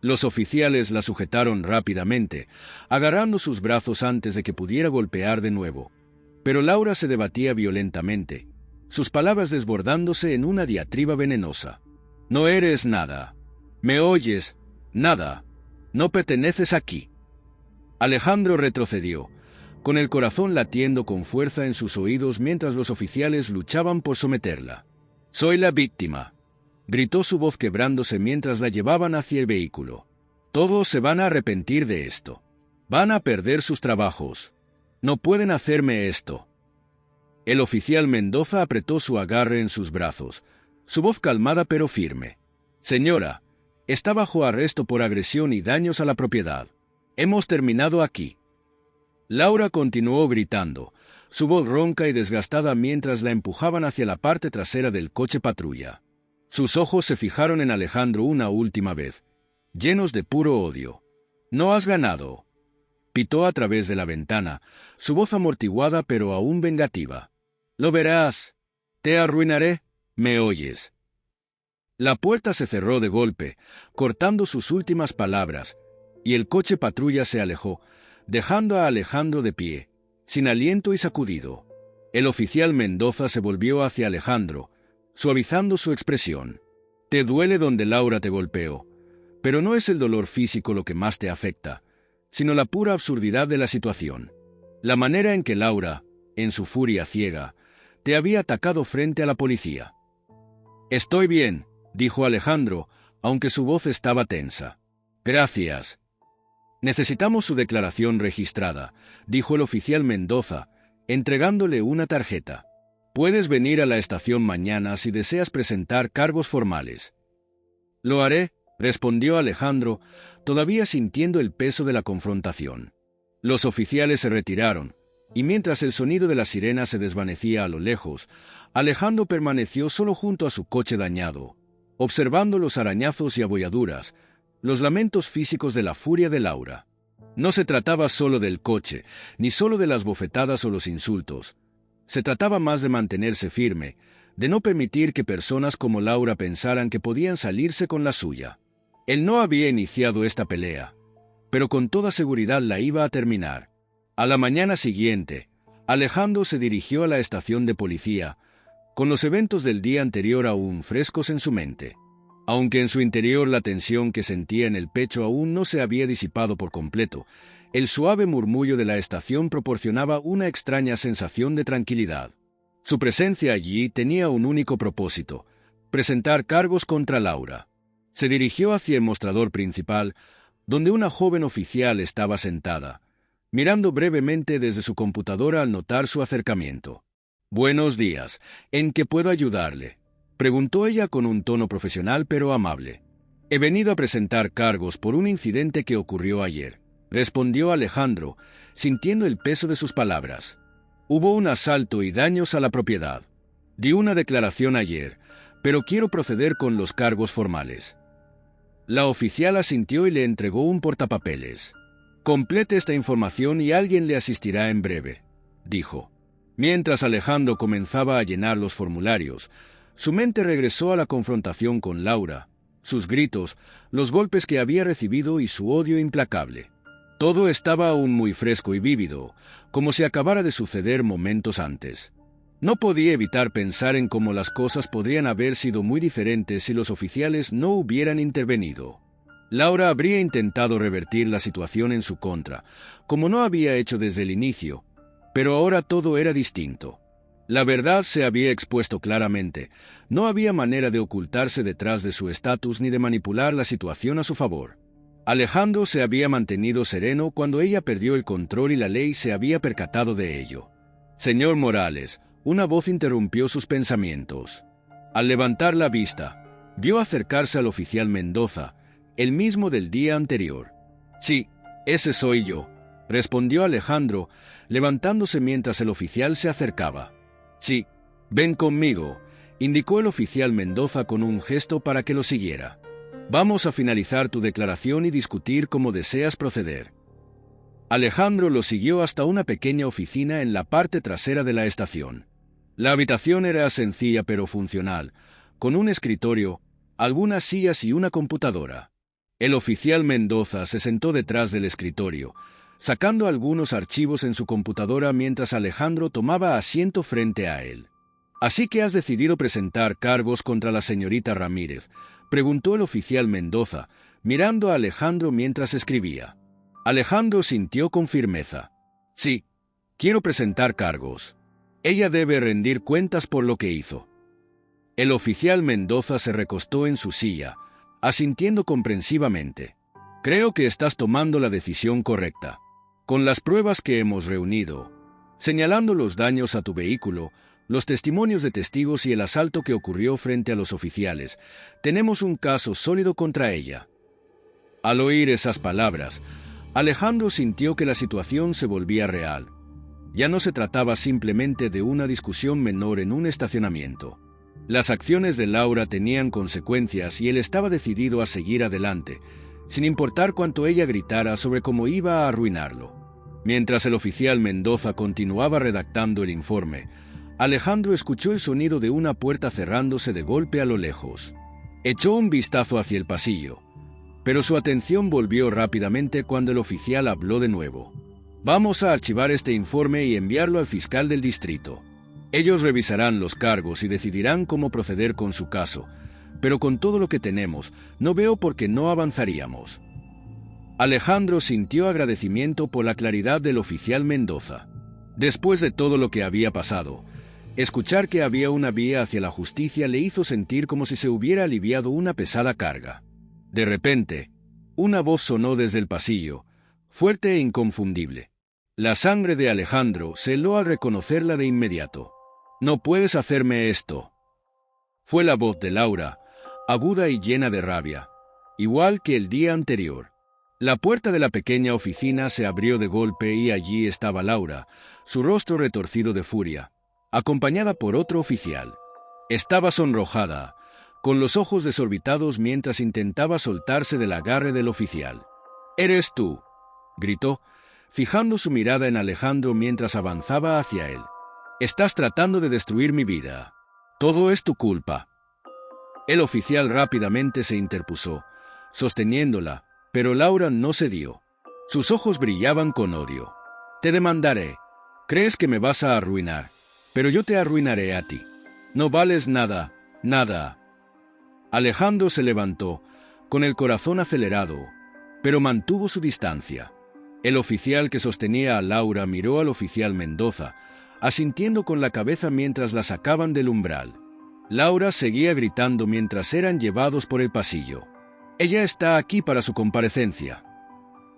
Los oficiales la sujetaron rápidamente, agarrando sus brazos antes de que pudiera golpear de nuevo. Pero Laura se debatía violentamente, sus palabras desbordándose en una diatriba venenosa. «No eres nada. ¿Me oyes? Nada. No perteneces aquí». Alejandro retrocedió, con el corazón latiendo con fuerza en sus oídos mientras los oficiales luchaban por someterla. «Soy la víctima», gritó su voz quebrándose mientras la llevaban hacia el vehículo. «Todos se van a arrepentir de esto. Van a perder sus trabajos. No pueden hacerme esto». El oficial Mendoza apretó su agarre en sus brazos, su voz calmada pero firme. «Señora, está bajo arresto por agresión y daños a la propiedad. Hemos terminado aquí». Laura continuó gritando, su voz ronca y desgastada mientras la empujaban hacia la parte trasera del coche patrulla. Sus ojos se fijaron en Alejandro una última vez, llenos de puro odio. «No has ganado», pitó a través de la ventana, su voz amortiguada pero aún vengativa. «Lo verás. Te arruinaré. ¿Me oyes?». La puerta se cerró de golpe, cortando sus últimas palabras, y el coche patrulla se alejó, dejando a Alejandro de pie, sin aliento y sacudido. El oficial Mendoza se volvió hacia Alejandro, suavizando su expresión. «Te duele donde Laura te golpeó, pero no es el dolor físico lo que más te afecta, sino la pura absurdidad de la situación. La manera en que Laura, en su furia ciega, te había atacado frente a la policía». «Estoy bien», dijo Alejandro, aunque su voz estaba tensa. «Gracias». «Necesitamos su declaración registrada», dijo el oficial Mendoza, entregándole una tarjeta. «Puedes venir a la estación mañana si deseas presentar cargos formales». «Lo haré», respondió Alejandro, todavía sintiendo el peso de la confrontación. Los oficiales se retiraron, y mientras el sonido de la sirena se desvanecía a lo lejos, Alejandro permaneció solo junto a su coche dañado, observando los arañazos y abolladuras, los lamentos físicos de la furia de Laura. No se trataba solo del coche, ni solo de las bofetadas o los insultos. Se trataba más de mantenerse firme, de no permitir que personas como Laura pensaran que podían salirse con la suya. Él no había iniciado esta pelea, pero con toda seguridad la iba a terminar. A la mañana siguiente, Alejandro se dirigió a la estación de policía, con los eventos del día anterior aún frescos en su mente. Aunque en su interior la tensión que sentía en el pecho aún no se había disipado por completo, el suave murmullo de la estación proporcionaba una extraña sensación de tranquilidad. Su presencia allí tenía un único propósito: presentar cargos contra Laura. Se dirigió hacia el mostrador principal, donde una joven oficial estaba sentada, mirando brevemente desde su computadora al notar su acercamiento. «Buenos días. ¿En qué puedo ayudarle?», preguntó ella con un tono profesional pero amable. «He venido a presentar cargos por un incidente que ocurrió ayer», respondió Alejandro, sintiendo el peso de sus palabras. «Hubo un asalto y daños a la propiedad. Di una declaración ayer, pero quiero proceder con los cargos formales». La oficial asintió y le entregó un portapapeles. «Complete esta información y alguien le asistirá en breve», dijo. Mientras Alejandro comenzaba a llenar los formularios, su mente regresó a la confrontación con Laura, sus gritos, los golpes que había recibido y su odio implacable. Todo estaba aún muy fresco y vívido, como si acabara de suceder momentos antes. No podía evitar pensar en cómo las cosas podrían haber sido muy diferentes si los oficiales no hubieran intervenido. Laura habría intentado revertir la situación en su contra, como no había hecho desde el inicio, pero ahora todo era distinto. La verdad se había expuesto claramente. No había manera de ocultarse detrás de su estatus ni de manipular la situación a su favor. Alejandro se había mantenido sereno cuando ella perdió el control y la ley se había percatado de ello. «Señor Morales», una voz interrumpió sus pensamientos. Al levantar la vista, vio acercarse al oficial Mendoza, el mismo del día anterior. «Sí, ese soy yo», respondió Alejandro, levantándose mientras el oficial se acercaba. «Sí, ven conmigo», indicó el oficial Mendoza con un gesto para que lo siguiera. «Vamos a finalizar tu declaración y discutir cómo deseas proceder». Alejandro lo siguió hasta una pequeña oficina en la parte trasera de la estación. La habitación era sencilla pero funcional, con un escritorio, algunas sillas y una computadora. El oficial Mendoza se sentó detrás del escritorio, sacando algunos archivos en su computadora mientras Alejandro tomaba asiento frente a él. «¿Así que has decidido presentar cargos contra la señorita Ramírez?», preguntó el oficial Mendoza, mirando a Alejandro mientras escribía. Alejandro sintió con firmeza. «Sí, quiero presentar cargos. Ella debe rendir cuentas por lo que hizo». El oficial Mendoza se recostó en su silla, asintiendo comprensivamente. «Creo que estás tomando la decisión correcta. Con las pruebas que hemos reunido, señalando los daños a tu vehículo, los testimonios de testigos y el asalto que ocurrió frente a los oficiales, tenemos un caso sólido contra ella». Al oír esas palabras, Alejandro sintió que la situación se volvía real. Ya no se trataba simplemente de una discusión menor en un estacionamiento. Las acciones de Laura tenían consecuencias y él estaba decidido a seguir adelante, sin importar cuánto ella gritara sobre cómo iba a arruinarlo. Mientras el oficial Mendoza continuaba redactando el informe, Alejandro escuchó el sonido de una puerta cerrándose de golpe a lo lejos. Echó un vistazo hacia el pasillo, pero su atención volvió rápidamente cuando el oficial habló de nuevo. «Vamos a archivar este informe y enviarlo al fiscal del distrito. Ellos revisarán los cargos y decidirán cómo proceder con su caso, pero con todo lo que tenemos, no veo por qué no avanzaríamos». Alejandro sintió agradecimiento por la claridad del oficial Mendoza. Después de todo lo que había pasado, escuchar que había una vía hacia la justicia le hizo sentir como si se hubiera aliviado una pesada carga. De repente, una voz sonó desde el pasillo, fuerte e inconfundible. La sangre de Alejandro se heló al reconocerla de inmediato. «No puedes hacerme esto». Fue la voz de Laura, aguda y llena de rabia, igual que el día anterior. La puerta de la pequeña oficina se abrió de golpe y allí estaba Laura, su rostro retorcido de furia, acompañada por otro oficial. Estaba sonrojada, con los ojos desorbitados mientras intentaba soltarse del agarre del oficial. «¿Eres tú?», gritó, fijando su mirada en Alejandro mientras avanzaba hacia él. «Estás tratando de destruir mi vida. Todo es tu culpa». El oficial rápidamente se interpuso, sosteniéndola, pero Laura no cedió. Sus ojos brillaban con odio. «Te demandaré. Crees que me vas a arruinar, pero yo te arruinaré a ti. No vales nada, nada». Alejandro se levantó, con el corazón acelerado, pero mantuvo su distancia. El oficial que sostenía a Laura miró al oficial Mendoza, asintiendo con la cabeza mientras la sacaban del umbral. Laura seguía gritando mientras eran llevados por el pasillo. «Ella está aquí para su comparecencia»,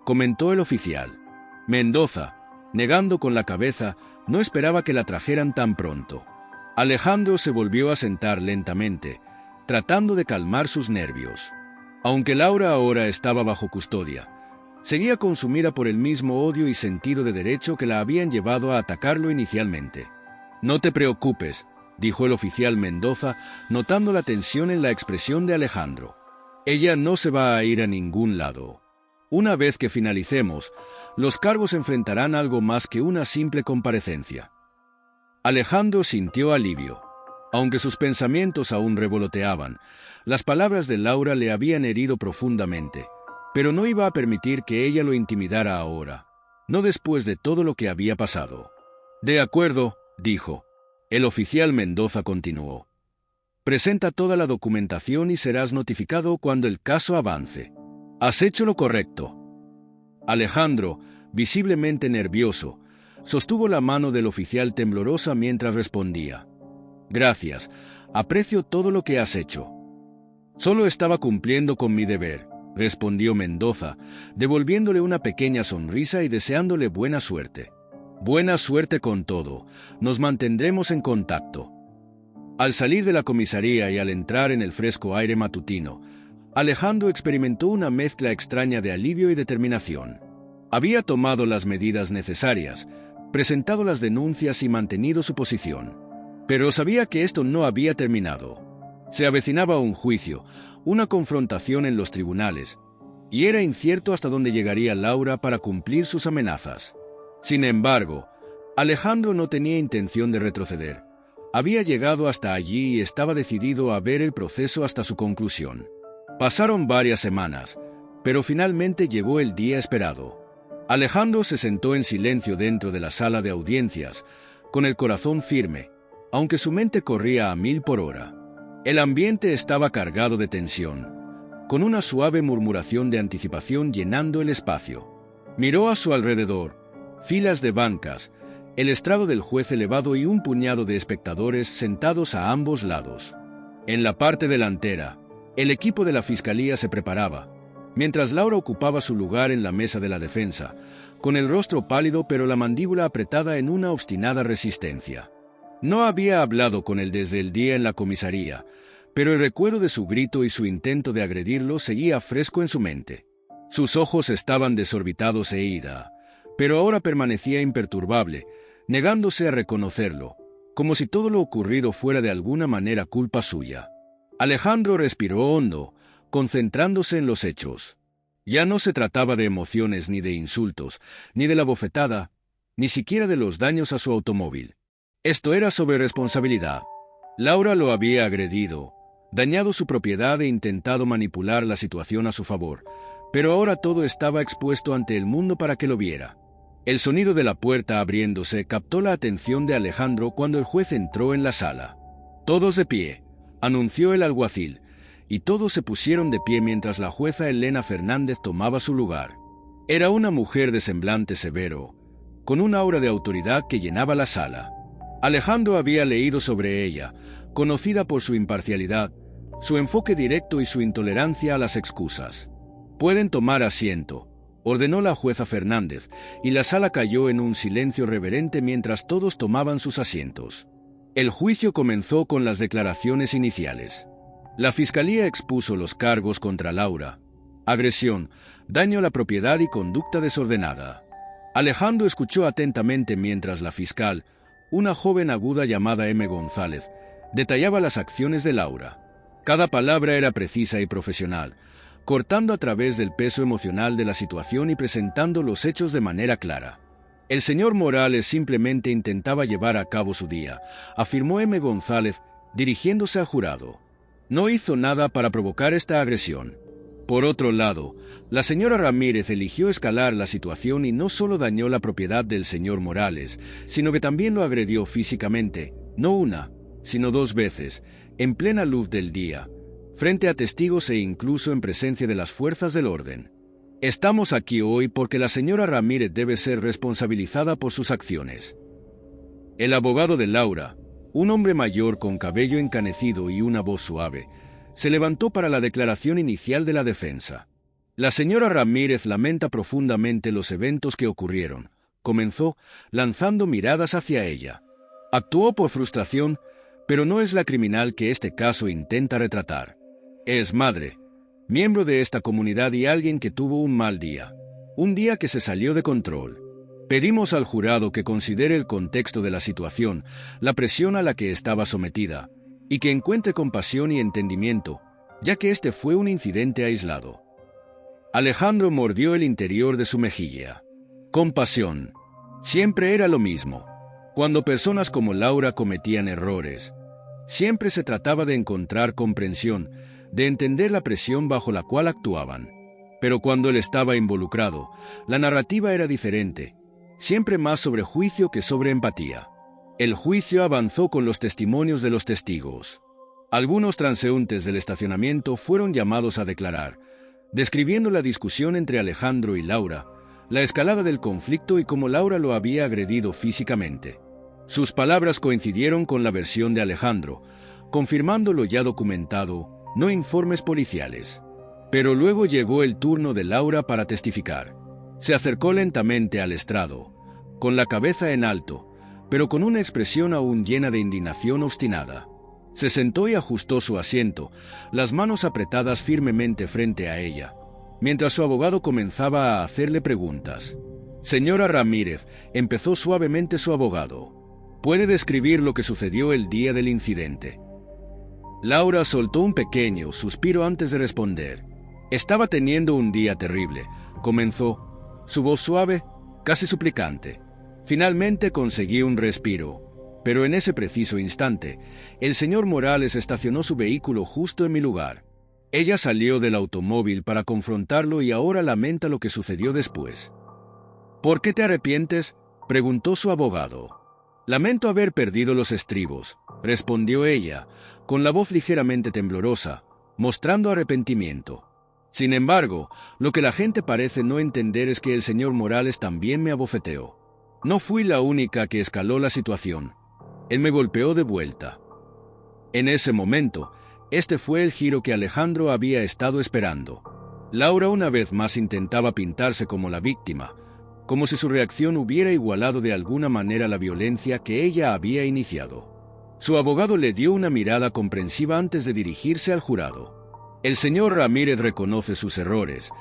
comentó el oficial. Mendoza, negando con la cabeza, no esperaba que la trajeran tan pronto. Alejandro se volvió a sentar lentamente, tratando de calmar sus nervios. Aunque Laura ahora estaba bajo custodia, seguía consumida por el mismo odio y sentido de derecho que la habían llevado a atacarlo inicialmente. «No te preocupes», dijo el oficial Mendoza, notando la tensión en la expresión de Alejandro. «Ella no se va a ir a ningún lado. Una vez que finalicemos, los cargos enfrentarán algo más que una simple comparecencia». Alejandro sintió alivio. Aunque sus pensamientos aún revoloteaban, las palabras de Laura le habían herido profundamente, pero no iba a permitir que ella lo intimidara ahora, no después de todo lo que había pasado. «De acuerdo», dijo. El oficial Mendoza continuó. Presenta toda la documentación y serás notificado cuando el caso avance. Has hecho lo correcto. Alejandro, visiblemente nervioso, sostuvo la mano del oficial temblorosa mientras respondía. Gracias, aprecio todo lo que has hecho. Solo estaba cumpliendo con mi deber, respondió Mendoza, devolviéndole una pequeña sonrisa y deseándole buena suerte. Buena suerte con todo, nos mantendremos en contacto. Al salir de la comisaría y al entrar en el fresco aire matutino, Alejandro experimentó una mezcla extraña de alivio y determinación. Había tomado las medidas necesarias, presentado las denuncias y mantenido su posición. Pero sabía que esto no había terminado. Se avecinaba un juicio, una confrontación en los tribunales, y era incierto hasta dónde llegaría Laura para cumplir sus amenazas. Sin embargo, Alejandro no tenía intención de retroceder. Había llegado hasta allí y estaba decidido a ver el proceso hasta su conclusión. Pasaron varias semanas, pero finalmente llegó el día esperado. Alejandro se sentó en silencio dentro de la sala de audiencias, con el corazón firme, aunque su mente corría a 1000 por hora. El ambiente estaba cargado de tensión, con una suave murmuración de anticipación llenando el espacio. Miró a su alrededor, filas de bancas, el estrado del juez elevado y un puñado de espectadores sentados a ambos lados. En la parte delantera, el equipo de la fiscalía se preparaba, mientras Laura ocupaba su lugar en la mesa de la defensa, con el rostro pálido pero la mandíbula apretada en una obstinada resistencia. No había hablado con él desde el día en la comisaría, pero el recuerdo de su grito y su intento de agredirlo seguía fresco en su mente. Sus ojos estaban desorbitados e ira, pero ahora permanecía imperturbable, negándose a reconocerlo, como si todo lo ocurrido fuera de alguna manera culpa suya. Alejandro respiró hondo, concentrándose en los hechos. Ya no se trataba de emociones ni de insultos, ni de la bofetada, ni siquiera de los daños a su automóvil. Esto era sobre responsabilidad. Laura lo había agredido, dañado su propiedad e intentado manipular la situación a su favor, pero ahora todo estaba expuesto ante el mundo para que lo viera. El sonido de la puerta abriéndose captó la atención de Alejandro cuando el juez entró en la sala. «Todos de pie», anunció el alguacil, y todos se pusieron de pie mientras la jueza Elena Fernández tomaba su lugar. Era una mujer de semblante severo, con un aura de autoridad que llenaba la sala. Alejandro había leído sobre ella, conocida por su imparcialidad, su enfoque directo y su intolerancia a las excusas. «Pueden tomar asiento», ordenó la jueza Fernández, y la sala cayó en un silencio reverente mientras todos tomaban sus asientos. El juicio comenzó con las declaraciones iniciales. La fiscalía expuso los cargos contra Laura: agresión, daño a la propiedad y conducta desordenada. Alejandro escuchó atentamente mientras la fiscal, una joven aguda llamada M. González, detallaba las acciones de Laura. Cada palabra era precisa y profesional, cortando a través del peso emocional de la situación y presentando los hechos de manera clara. «El señor Morales simplemente intentaba llevar a cabo su día», afirmó M. González, dirigiéndose al jurado. «No hizo nada para provocar esta agresión». Por otro lado, la señora Ramírez eligió escalar la situación y no solo dañó la propiedad del señor Morales, sino que también lo agredió físicamente, no una, sino 2 veces, en plena luz del día, frente a testigos e incluso en presencia de las fuerzas del orden. «Estamos aquí hoy porque la señora Ramírez debe ser responsabilizada por sus acciones». El abogado de Laura, un hombre mayor con cabello encanecido y una voz suave, se levantó para la declaración inicial de la defensa. «La señora Ramírez lamenta profundamente los eventos que ocurrieron», comenzó, lanzando miradas hacia ella. «Actuó por frustración, pero no es la criminal que este caso intenta retratar. Es madre, miembro de esta comunidad y alguien que tuvo un mal día, un día que se salió de control. Pedimos al jurado que considere el contexto de la situación, la presión a la que estaba sometida, y que encuentre compasión y entendimiento, ya que este fue un incidente aislado». Alejandro mordió el interior de su mejilla. Compasión. Siempre era lo mismo. Cuando personas como Laura cometían errores, siempre se trataba de encontrar comprensión, de entender la presión bajo la cual actuaban. Pero cuando él estaba involucrado, la narrativa era diferente, siempre más sobre juicio que sobre empatía. El juicio avanzó con los testimonios de los testigos. Algunos transeúntes del estacionamiento fueron llamados a declarar, describiendo la discusión entre Alejandro y Laura, la escalada del conflicto y cómo Laura lo había agredido físicamente. Sus palabras coincidieron con la versión de Alejandro, confirmando lo ya documentado, no informes policiales. Pero luego llegó el turno de Laura para testificar. Se acercó lentamente al estrado, con la cabeza en alto, pero con una expresión aún llena de indignación obstinada. Se sentó y ajustó su asiento, las manos apretadas firmemente frente a ella, mientras su abogado comenzaba a hacerle preguntas. Señora Ramírez, empezó suavemente su abogado. ¿Puede describir lo que sucedió el día del incidente? Laura soltó un pequeño suspiro antes de responder. Estaba teniendo un día terrible, comenzó, su voz suave, casi suplicante. Finalmente conseguí un respiro. Pero en ese preciso instante, el señor Morales estacionó su vehículo justo en mi lugar. Ella salió del automóvil para confrontarlo y ahora lamenta lo que sucedió después. ¿Por qué te arrepientes?, preguntó su abogado. Lamento haber perdido los estribos, respondió ella, con la voz ligeramente temblorosa, mostrando arrepentimiento. Sin embargo, lo que la gente parece no entender es que el señor Morales también me abofeteó. No fui la única que escaló la situación. Él me golpeó de vuelta. En ese momento, este fue el giro que Alejandro había estado esperando. Laura una vez más intentaba pintarse como la víctima, como si su reacción hubiera igualado de alguna manera la violencia que ella había iniciado. Su abogado le dio una mirada comprensiva antes de dirigirse al jurado. El señor Ramírez reconoce sus errores,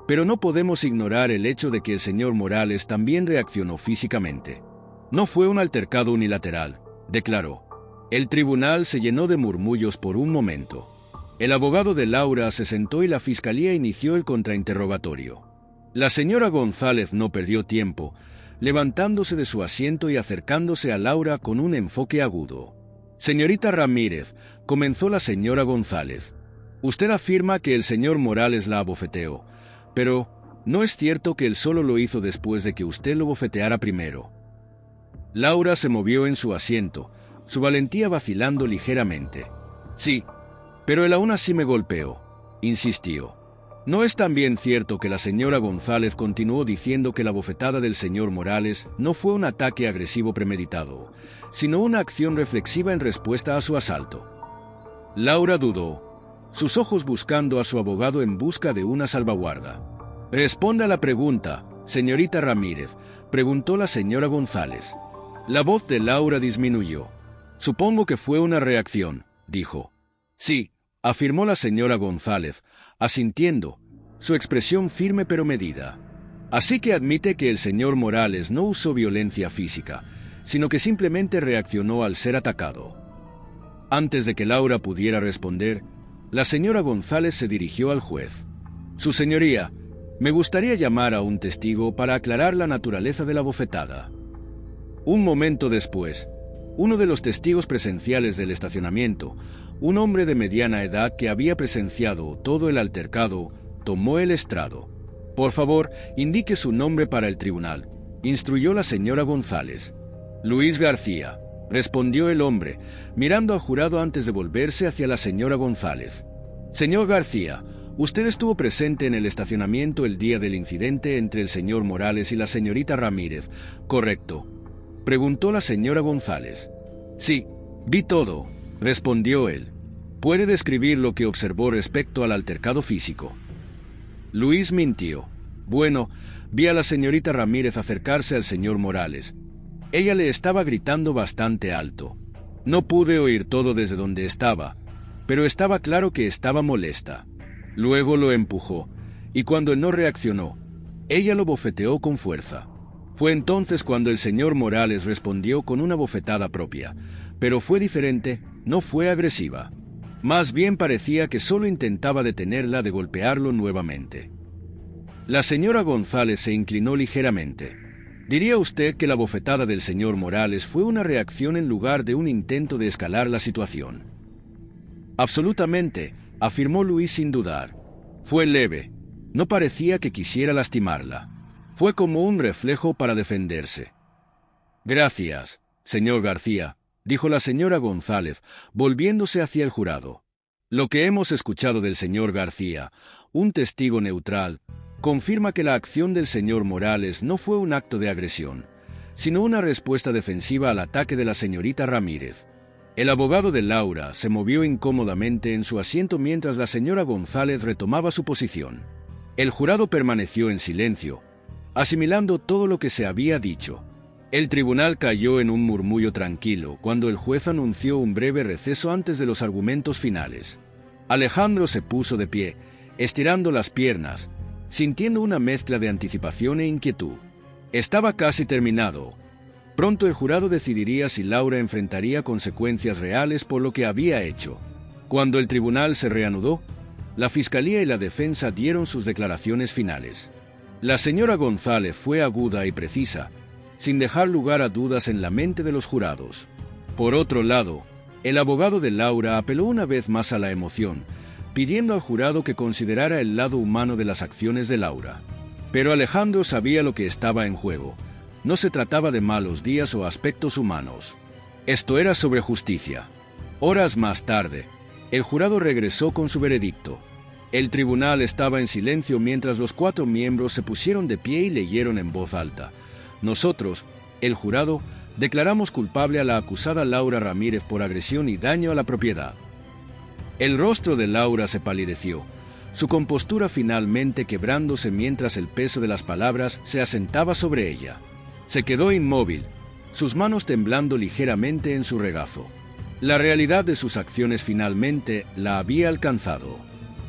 pero no podemos ignorar el hecho de que el señor Morales también reaccionó físicamente. No fue un altercado unilateral, declaró. El tribunal se llenó de murmullos por un momento. El abogado de Laura se sentó y la fiscalía inició el contrainterrogatorio. La señora González no perdió tiempo, levantándose de su asiento y acercándose a Laura con un enfoque agudo. Señorita Ramírez, comenzó la señora González. Usted afirma que el señor Morales la abofeteó, pero ¿no es cierto que él solo lo hizo después de que usted lo bofeteara primero? Laura se movió en su asiento, su valentía vacilando ligeramente. Sí, pero él aún así me golpeó, insistió. ¿No es también cierto que la señora González continuó diciendo que la bofetada del señor Morales no fue un ataque agresivo premeditado, sino una acción reflexiva en respuesta a su asalto? Laura dudó, sus ojos buscando a su abogado en busca de una salvaguarda. Responda a la pregunta, señorita Ramírez, preguntó la señora González. La voz de Laura disminuyó. Supongo que fue una reacción, dijo. Sí, afirmó la señora González, asintiendo, su expresión firme pero medida. Así que admite que el señor Morales no usó violencia física, sino que simplemente reaccionó al ser atacado. Antes de que Laura pudiera responder, la señora González se dirigió al juez. Su señoría, me gustaría llamar a un testigo para aclarar la naturaleza de la bofetada. Un momento después, uno de los testigos presenciales del estacionamiento, un hombre de mediana edad que había presenciado todo el altercado, tomó el estrado. Por favor, indique su nombre para el tribunal, instruyó la señora González. Luis García, respondió el hombre, mirando al jurado antes de volverse hacia la señora González. Señor García, usted estuvo presente en el estacionamiento el día del incidente entre el señor Morales y la señorita Ramírez, ¿correcto?, preguntó la señora González. Sí, vi todo, respondió él. ¿Puede describir lo que observó respecto al altercado físico? Luis mintió. Bueno, vi a la señorita Ramírez acercarse al señor Morales. Ella le estaba gritando bastante alto. No pude oír todo desde donde estaba, pero estaba claro que estaba molesta. Luego lo empujó, y cuando él no reaccionó, ella lo bofeteó con fuerza. Fue entonces cuando el señor Morales respondió con una bofetada propia, pero fue diferente, no fue agresiva. Más bien parecía que solo intentaba detenerla de golpearlo nuevamente. La señora González se inclinó ligeramente. ¿Diría usted que la bofetada del señor Morales fue una reacción en lugar de un intento de escalar la situación? Absolutamente, afirmó Luis sin dudar. Fue leve, no parecía que quisiera lastimarla. Fue como un reflejo para defenderse. Gracias, Señor García, dijo la señora González, volviéndose hacia el jurado. Lo que hemos escuchado del señor García, un testigo neutral, confirma que la acción del señor Morales no fue un acto de agresión, sino una respuesta defensiva al ataque de la señorita Ramírez. El abogado de Laura se movió incómodamente en su asiento mientras la señora González retomaba su posición. El jurado permaneció en silencio, asimilando todo lo que se había dicho. El tribunal cayó en un murmullo tranquilo cuando el juez anunció un breve receso antes de los argumentos finales. Alejandro se puso de pie, estirando las piernas, sintiendo una mezcla de anticipación e inquietud. Estaba casi terminado. Pronto el jurado decidiría si Laura enfrentaría consecuencias reales por lo que había hecho. Cuando el tribunal se reanudó, la fiscalía y la defensa dieron sus declaraciones finales. La señora González fue aguda y precisa, sin dejar lugar a dudas en la mente de los jurados. Por otro lado, el abogado de Laura apeló una vez más a la emoción, pidiendo al jurado que considerara el lado humano de las acciones de Laura. Pero Alejandro sabía lo que estaba en juego. No se trataba de malos días o aspectos humanos. Esto era sobre justicia. Horas más tarde, el jurado regresó con su veredicto. El tribunal estaba en silencio mientras los 4 miembros se pusieron de pie y leyeron en voz alta. Nosotros, el jurado, declaramos culpable a la acusada Laura Ramírez por agresión y daño a la propiedad. El rostro de Laura se palideció, su compostura finalmente quebrándose mientras el peso de las palabras se asentaba sobre ella. Se quedó inmóvil, sus manos temblando ligeramente en su regazo. La realidad de sus acciones finalmente la había alcanzado.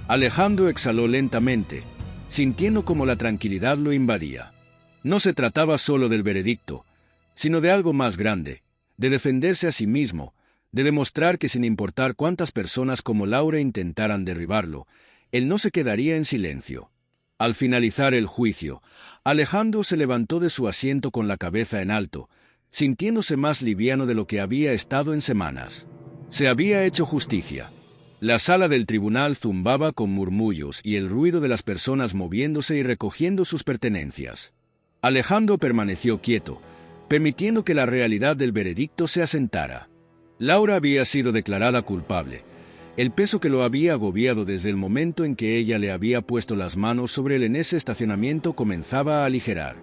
Alejandro exhaló lentamente, sintiendo como la tranquilidad lo invadía. No se trataba solo del veredicto, sino de algo más grande, de defenderse a sí mismo, de demostrar que sin importar cuántas personas como Laura intentaran derribarlo, él no se quedaría en silencio. Al finalizar el juicio, Alejandro se levantó de su asiento con la cabeza en alto, sintiéndose más liviano de lo que había estado en semanas. Se había hecho justicia. La sala del tribunal zumbaba con murmullos y el ruido de las personas moviéndose y recogiendo sus pertenencias. Alejandro permaneció quieto, permitiendo que la realidad del veredicto se asentara. Laura había sido declarada culpable. El peso que lo había agobiado desde el momento en que ella le había puesto las manos sobre él en ese estacionamiento comenzaba a aligerar.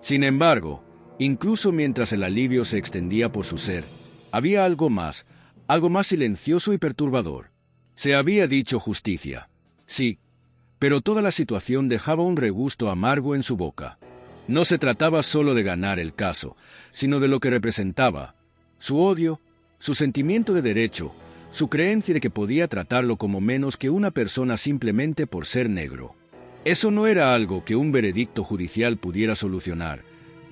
Sin embargo, incluso mientras el alivio se extendía por su ser, había algo más silencioso y perturbador. Se había dicho justicia. Sí, pero toda la situación dejaba un regusto amargo en su boca. No se trataba solo de ganar el caso, sino de lo que representaba, su odio, su sentimiento de derecho, su creencia de que podía tratarlo como menos que una persona simplemente por ser negro. Eso no era algo que un veredicto judicial pudiera solucionar,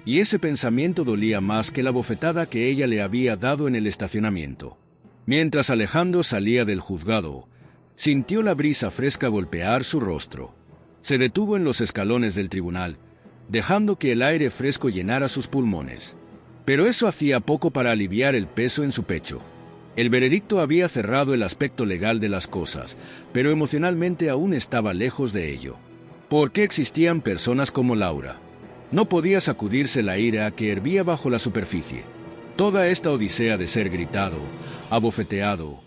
y ese pensamiento dolía más que la bofetada que ella le había dado en el estacionamiento. Mientras Alejandro salía del juzgado, sintió la brisa fresca golpear su rostro. Se detuvo en los escalones del tribunal, dejando que el aire fresco llenara sus pulmones. Pero eso hacía poco para aliviar el peso en su pecho. El veredicto había cerrado el aspecto legal de las cosas, pero emocionalmente aún estaba lejos de ello. ¿Por qué existían personas como Laura? No podía sacudirse la ira que hervía bajo la superficie. Toda esta odisea de ser gritado, abofeteado,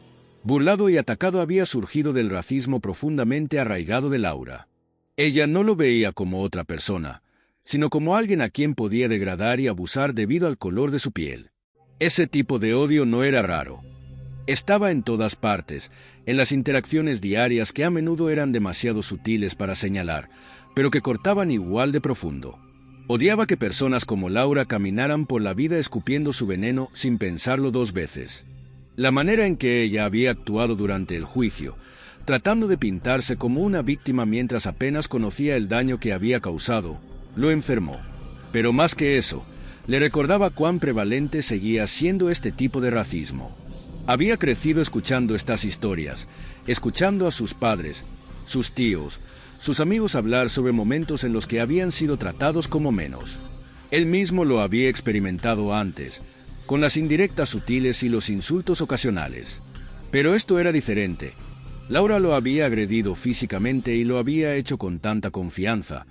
burlado y atacado había surgido del racismo profundamente arraigado de Laura. Ella no lo veía como otra persona, sino como alguien a quien podía degradar y abusar debido al color de su piel. Ese tipo de odio no era raro. Estaba en todas partes, en las interacciones diarias que a menudo eran demasiado sutiles para señalar, pero que cortaban igual de profundo. Odiaba que personas como Laura caminaran por la vida escupiendo su veneno sin pensarlo 2 veces. La manera en que ella había actuado durante el juicio, tratando de pintarse como una víctima mientras apenas conocía el daño que había causado, lo enfermó. Pero más que eso, le recordaba cuán prevalente seguía siendo este tipo de racismo. Había crecido escuchando estas historias, escuchando a sus padres, sus tíos, sus amigos hablar sobre momentos en los que habían sido tratados como menos. Él mismo lo había experimentado antes, con las indirectas sutiles y los insultos ocasionales. Pero esto era diferente. Laura lo había agredido físicamente y lo había hecho con tanta confianza,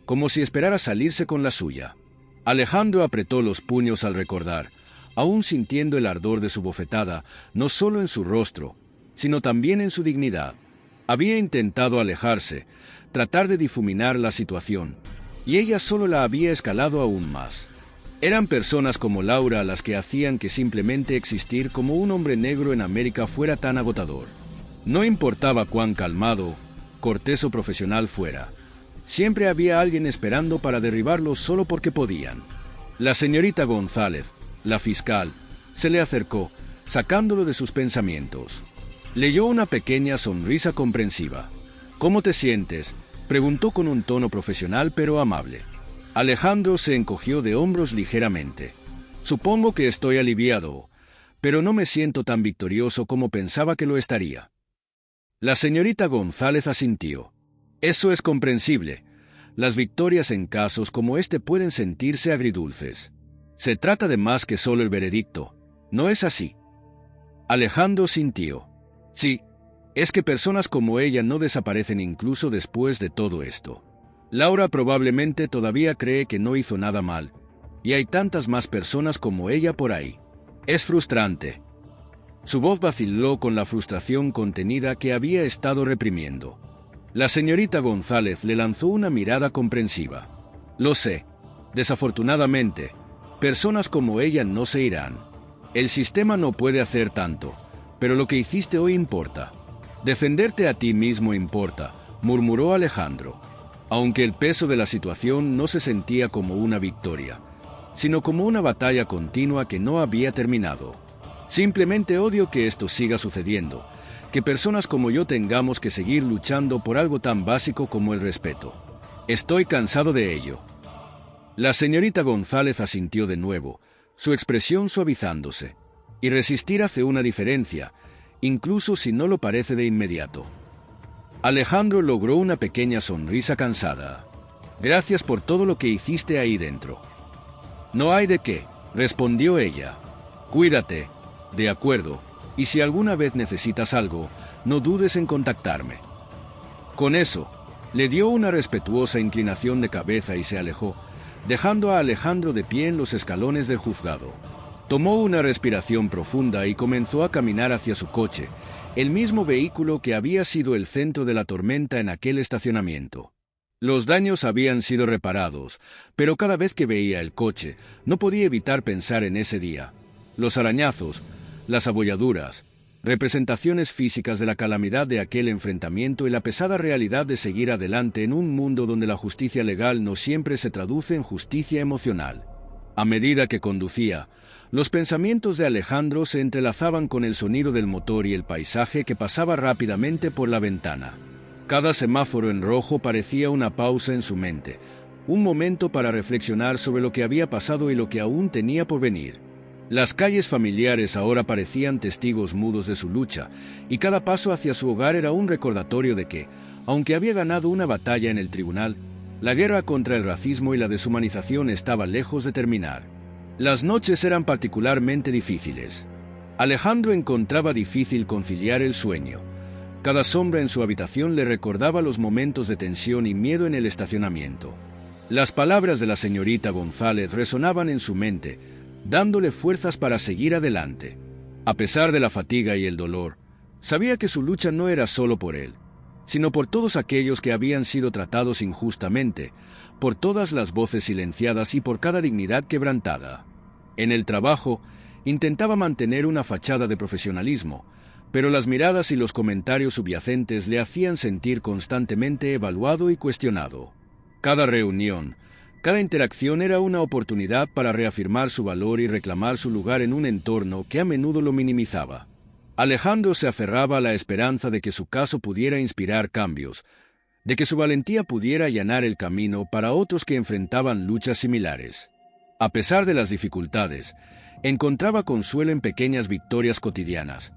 como si esperara salirse con la suya. Alejandro apretó los puños al recordar, aún sintiendo el ardor de su bofetada, no solo en su rostro, sino también en su dignidad. Había intentado alejarse, tratar de difuminar la situación, y ella solo la había escalado aún más. Eran personas como Laura las que hacían que simplemente existir como un hombre negro en América fuera tan agotador. No importaba cuán calmado, cortés o profesional fuera, siempre había alguien esperando para derribarlo solo porque podían. La señorita González, la fiscal, se le acercó, sacándolo de sus pensamientos. Leyó una pequeña sonrisa comprensiva. «¿Cómo te sientes?», preguntó con un tono profesional pero amable. Alejandro se encogió de hombros ligeramente. «Supongo que estoy aliviado, pero no me siento tan victorioso como pensaba que lo estaría». La señorita González asintió. «Eso es comprensible. Las victorias en casos como este pueden sentirse agridulces. Se trata de más que solo el veredicto, ¿no es así?». Alejandro sintió. «Sí, es que personas como ella no desaparecen incluso después de todo esto. Laura probablemente todavía cree que no hizo nada mal, y hay tantas más personas como ella por ahí. Es frustrante». Su voz vaciló con la frustración contenida que había estado reprimiendo. La señorita González le lanzó una mirada comprensiva. «Lo sé. Desafortunadamente, personas como ella no se irán. El sistema no puede hacer tanto, pero lo que hiciste hoy importa. Defenderte a ti mismo importa», murmuró Alejandro, aunque el peso de la situación no se sentía como una victoria, sino como una batalla continua que no había terminado. «Simplemente odio que esto siga sucediendo, que personas como yo tengamos que seguir luchando por algo tan básico como el respeto. Estoy cansado de ello». La señorita González asintió de nuevo, su expresión suavizándose. Y resistir hace una diferencia, incluso si no lo parece de inmediato. Alejandro logró una pequeña sonrisa cansada. «Gracias por todo lo que hiciste ahí dentro». «No hay de qué», respondió ella. «Cuídate». «De acuerdo, y si alguna vez necesitas algo, no dudes en contactarme». Con eso, le dio una respetuosa inclinación de cabeza y se alejó, dejando a Alejandro de pie en los escalones del juzgado. Tomó una respiración profunda y comenzó a caminar hacia su coche, el mismo vehículo que había sido el centro de la tormenta en aquel estacionamiento. Los daños habían sido reparados, pero cada vez que veía el coche, no podía evitar pensar en ese día. Los arañazos, las abolladuras, representaciones físicas de la calamidad de aquel enfrentamiento y la pesada realidad de seguir adelante en un mundo donde la justicia legal no siempre se traduce en justicia emocional. A medida que conducía, los pensamientos de Alejandro se entrelazaban con el sonido del motor y el paisaje que pasaba rápidamente por la ventana. Cada semáforo en rojo parecía una pausa en su mente, un momento para reflexionar sobre lo que había pasado y lo que aún tenía por venir. Las calles familiares ahora parecían testigos mudos de su lucha, y cada paso hacia su hogar era un recordatorio de que, aunque había ganado una batalla en el tribunal, la guerra contra el racismo y la deshumanización estaba lejos de terminar. Las noches eran particularmente difíciles. Alejandro encontraba difícil conciliar el sueño. Cada sombra en su habitación le recordaba los momentos de tensión y miedo en el estacionamiento. Las palabras de la señorita González resonaban en su mente, dándole fuerzas para seguir adelante. A pesar de la fatiga y el dolor, sabía que su lucha no era solo por él, sino por todos aquellos que habían sido tratados injustamente, por todas las voces silenciadas y por cada dignidad quebrantada. En el trabajo, intentaba mantener una fachada de profesionalismo, pero las miradas y los comentarios subyacentes le hacían sentir constantemente evaluado y cuestionado. Cada reunión, cada interacción era una oportunidad para reafirmar su valor y reclamar su lugar en un entorno que a menudo lo minimizaba. Alejandro se aferraba a la esperanza de que su caso pudiera inspirar cambios, de que su valentía pudiera allanar el camino para otros que enfrentaban luchas similares. A pesar de las dificultades, encontraba consuelo en pequeñas victorias cotidianas.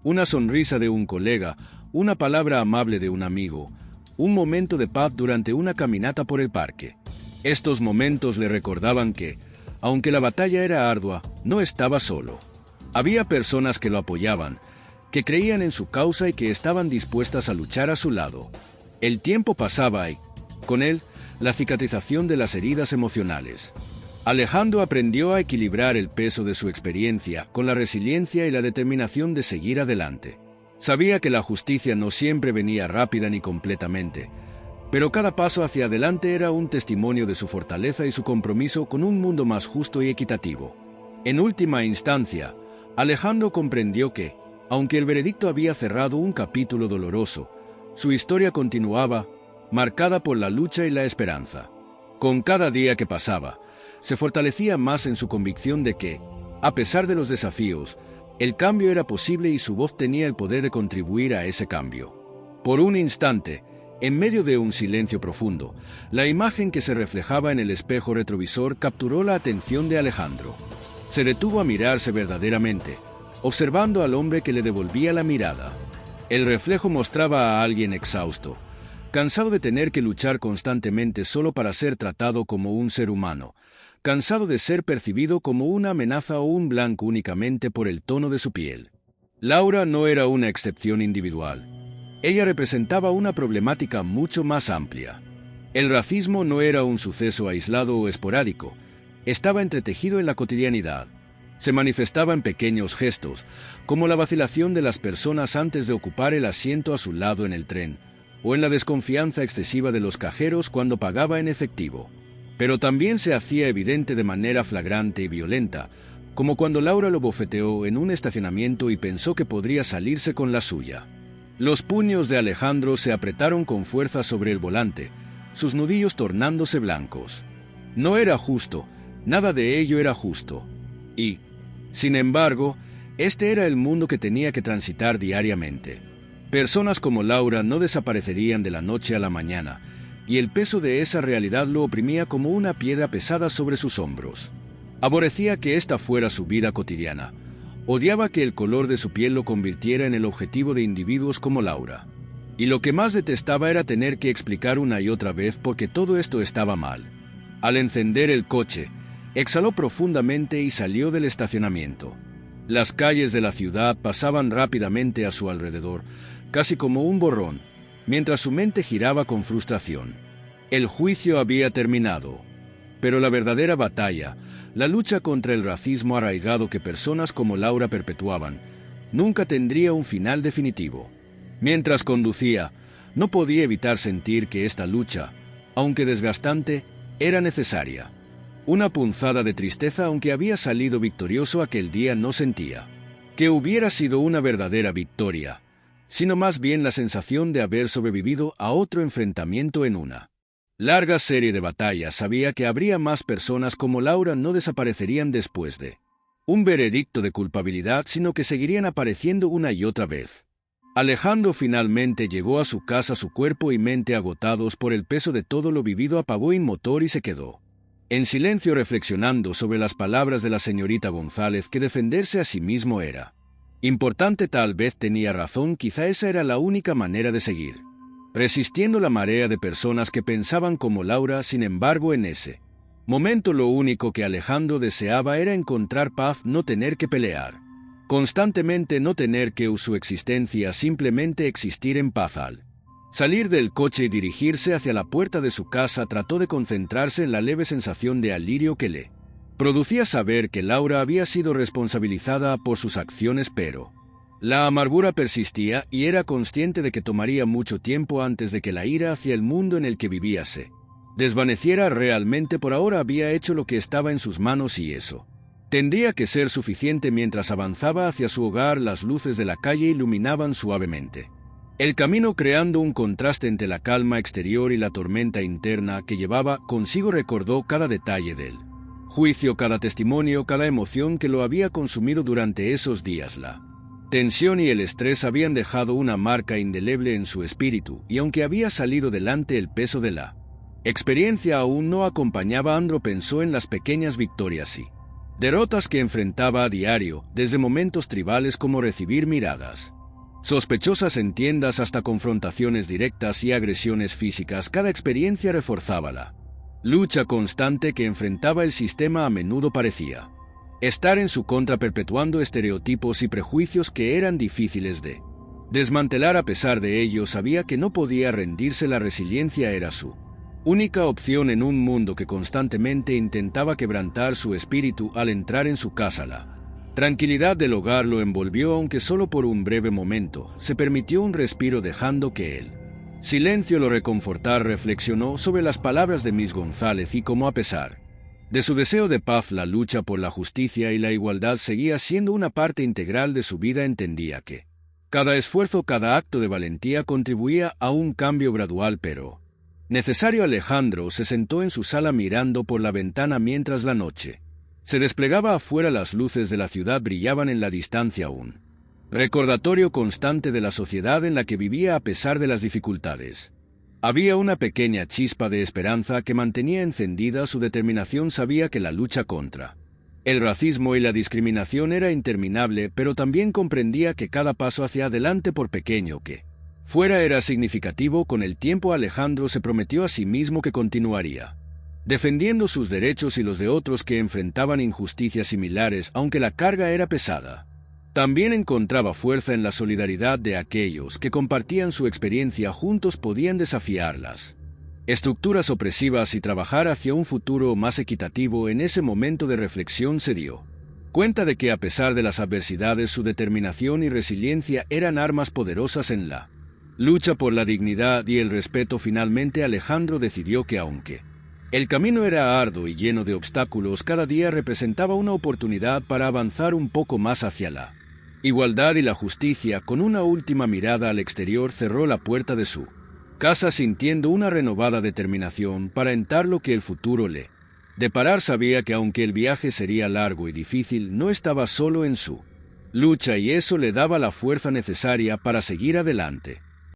Una sonrisa de un colega, una palabra amable de un amigo, un momento de paz durante una caminata por el parque. Estos momentos le recordaban que, aunque la batalla era ardua, no estaba solo. Había personas que lo apoyaban, que creían en su causa y que estaban dispuestas a luchar a su lado. El tiempo pasaba y, con él, la cicatrización de las heridas emocionales. Alejandro aprendió a equilibrar el peso de su experiencia con la resiliencia y la determinación de seguir adelante. Sabía que la justicia no siempre venía rápida ni completamente, pero cada paso hacia adelante era un testimonio de su fortaleza y su compromiso con un mundo más justo y equitativo. En última instancia, Alejandro comprendió que, aunque el veredicto había cerrado un capítulo doloroso, su historia continuaba, marcada por la lucha y la esperanza. Con cada día que pasaba, se fortalecía más en su convicción de que, a pesar de los desafíos, el cambio era posible y su voz tenía el poder de contribuir a ese cambio. Por un instante, en medio de un silencio profundo, la imagen que se reflejaba en el espejo retrovisor capturó la atención de Alejandro. Se detuvo a mirarse verdaderamente, observando al hombre que le devolvía la mirada. El reflejo mostraba a alguien exhausto, cansado de tener que luchar constantemente solo para ser tratado como un ser humano, cansado de ser percibido como una amenaza o un blanco únicamente por el tono de su piel. Laura no era una excepción individual. Ella representaba una problemática mucho más amplia. El racismo no era un suceso aislado o esporádico, estaba entretejido en la cotidianidad. Se manifestaba en pequeños gestos, como la vacilación de las personas antes de ocupar el asiento a su lado en el tren, o en la desconfianza excesiva de los cajeros cuando pagaba en efectivo. Pero también se hacía evidente de manera flagrante y violenta, como cuando Laura lo bofeteó en un estacionamiento y pensó que podría salirse con la suya. Los puños de Alejandro se apretaron con fuerza sobre el volante, sus nudillos tornándose blancos. No era justo, nada de ello era justo. Y, sin embargo, este era el mundo que tenía que transitar diariamente. Personas como Laura no desaparecerían de la noche a la mañana, y el peso de esa realidad lo oprimía como una piedra pesada sobre sus hombros. Aborrecía que esta fuera su vida cotidiana. Odiaba que el color de su piel lo convirtiera en el objetivo de individuos como Laura. Y lo que más detestaba era tener que explicar una y otra vez por qué todo esto estaba mal. Al encender el coche, exhaló profundamente y salió del estacionamiento. Las calles de la ciudad pasaban rápidamente a su alrededor, casi como un borrón, mientras su mente giraba con frustración. El juicio había terminado, pero la verdadera batalla, la lucha contra el racismo arraigado que personas como Laura perpetuaban, nunca tendría un final definitivo. Mientras conducía, no podía evitar sentir que esta lucha, aunque desgastante, era necesaria. Una punzada de tristeza, aunque había salido victorioso aquel día, no sentía que hubiera sido una verdadera victoria, sino más bien la sensación de haber sobrevivido a otro enfrentamiento en una larga serie de batallas. Sabía que habría más personas como Laura, no desaparecerían después de un veredicto de culpabilidad, sino que seguirían apareciendo una y otra vez. Alejandro finalmente llegó a su casa, su cuerpo y mente agotados por el peso de todo lo vivido. Apagó el motor y se quedó en silencio reflexionando sobre las palabras de la señorita González, que defenderse a sí mismo era importante. Tal vez tenía razón, quizá esa era la única manera de seguir resistiendo la marea de personas que pensaban como Laura. Sin embargo, en ese momento lo único que Alejandro deseaba era encontrar paz, no tener que pelear constantemente, no tener que su existencia, simplemente existir en paz. Al salir del coche y dirigirse hacia la puerta de su casa, trató de concentrarse en la leve sensación de alivio que le producía saber que Laura había sido responsabilizada por sus acciones, pero la amargura persistía y era consciente de que tomaría mucho tiempo antes de que la ira hacia el mundo en el que vivía se desvaneciera realmente. Por ahora había hecho lo que estaba en sus manos y eso tendría que ser suficiente. Mientras avanzaba hacia su hogar, las luces de la calle iluminaban suavemente el camino, creando un contraste entre la calma exterior y la tormenta interna que llevaba consigo. Recordó cada detalle del juicio, cada testimonio, cada emoción que lo había consumido durante esos días. La tensión y el estrés habían dejado una marca indeleble en su espíritu, y aunque había salido delante, el peso de la experiencia aún no acompañaba. Andro pensó en las pequeñas victorias y derrotas que enfrentaba a diario, desde momentos tribales como recibir miradas sospechosas en tiendas hasta confrontaciones directas y agresiones físicas. Cada experiencia reforzaba la lucha constante que enfrentaba el sistema. A menudo parecía estar en su contra, perpetuando estereotipos y prejuicios que eran difíciles de desmantelar. A pesar de ello, sabía que no podía rendirse. La resiliencia era su única opción en un mundo que constantemente intentaba quebrantar su espíritu al entrar en su casa. La tranquilidad del hogar lo envolvió, aunque solo por un breve momento. Se permitió un respiro dejando que el silencio lo reconfortara. Reflexionó sobre las palabras de Miss González y cómo, a pesar de su deseo de paz, la lucha por la justicia y la igualdad seguía siendo una parte integral de su vida. Entendía que cada esfuerzo, cada acto de valentía contribuía a un cambio gradual pero necesario. Alejandro se sentó en su sala mirando por la ventana mientras la noche se desplegaba afuera. Las luces de la ciudad brillaban en la distancia, un recordatorio constante de la sociedad en la que vivía a pesar de las dificultades. Había una pequeña chispa de esperanza que mantenía encendida su determinación. Sabía que la lucha contra el racismo y la discriminación era interminable, pero también comprendía que cada paso hacia adelante, por pequeño que fuera, era significativo. Con el tiempo, Alejandro se prometió a sí mismo que continuaría defendiendo sus derechos y los de otros que enfrentaban injusticias similares, aunque la carga era pesada. También encontraba fuerza en la solidaridad de aquellos que compartían su experiencia. Juntos podían desafiar las estructuras opresivas y trabajar hacia un futuro más equitativo. En ese momento de reflexión se dio cuenta de que, a pesar de las adversidades, su determinación y resiliencia eran armas poderosas en la lucha por la dignidad y el respeto. Finalmente, Alejandro decidió que, aunque el camino era arduo y lleno de obstáculos, cada día representaba una oportunidad para avanzar un poco más hacia la igualdad y la justicia. Con una última mirada al exterior, cerró la puerta de su casa sintiendo una renovada determinación para entrar lo que el futuro le deparar. Sabía que aunque el viaje sería largo y difícil, no estaba solo en su lucha, y eso le daba la fuerza necesaria para seguir adelante.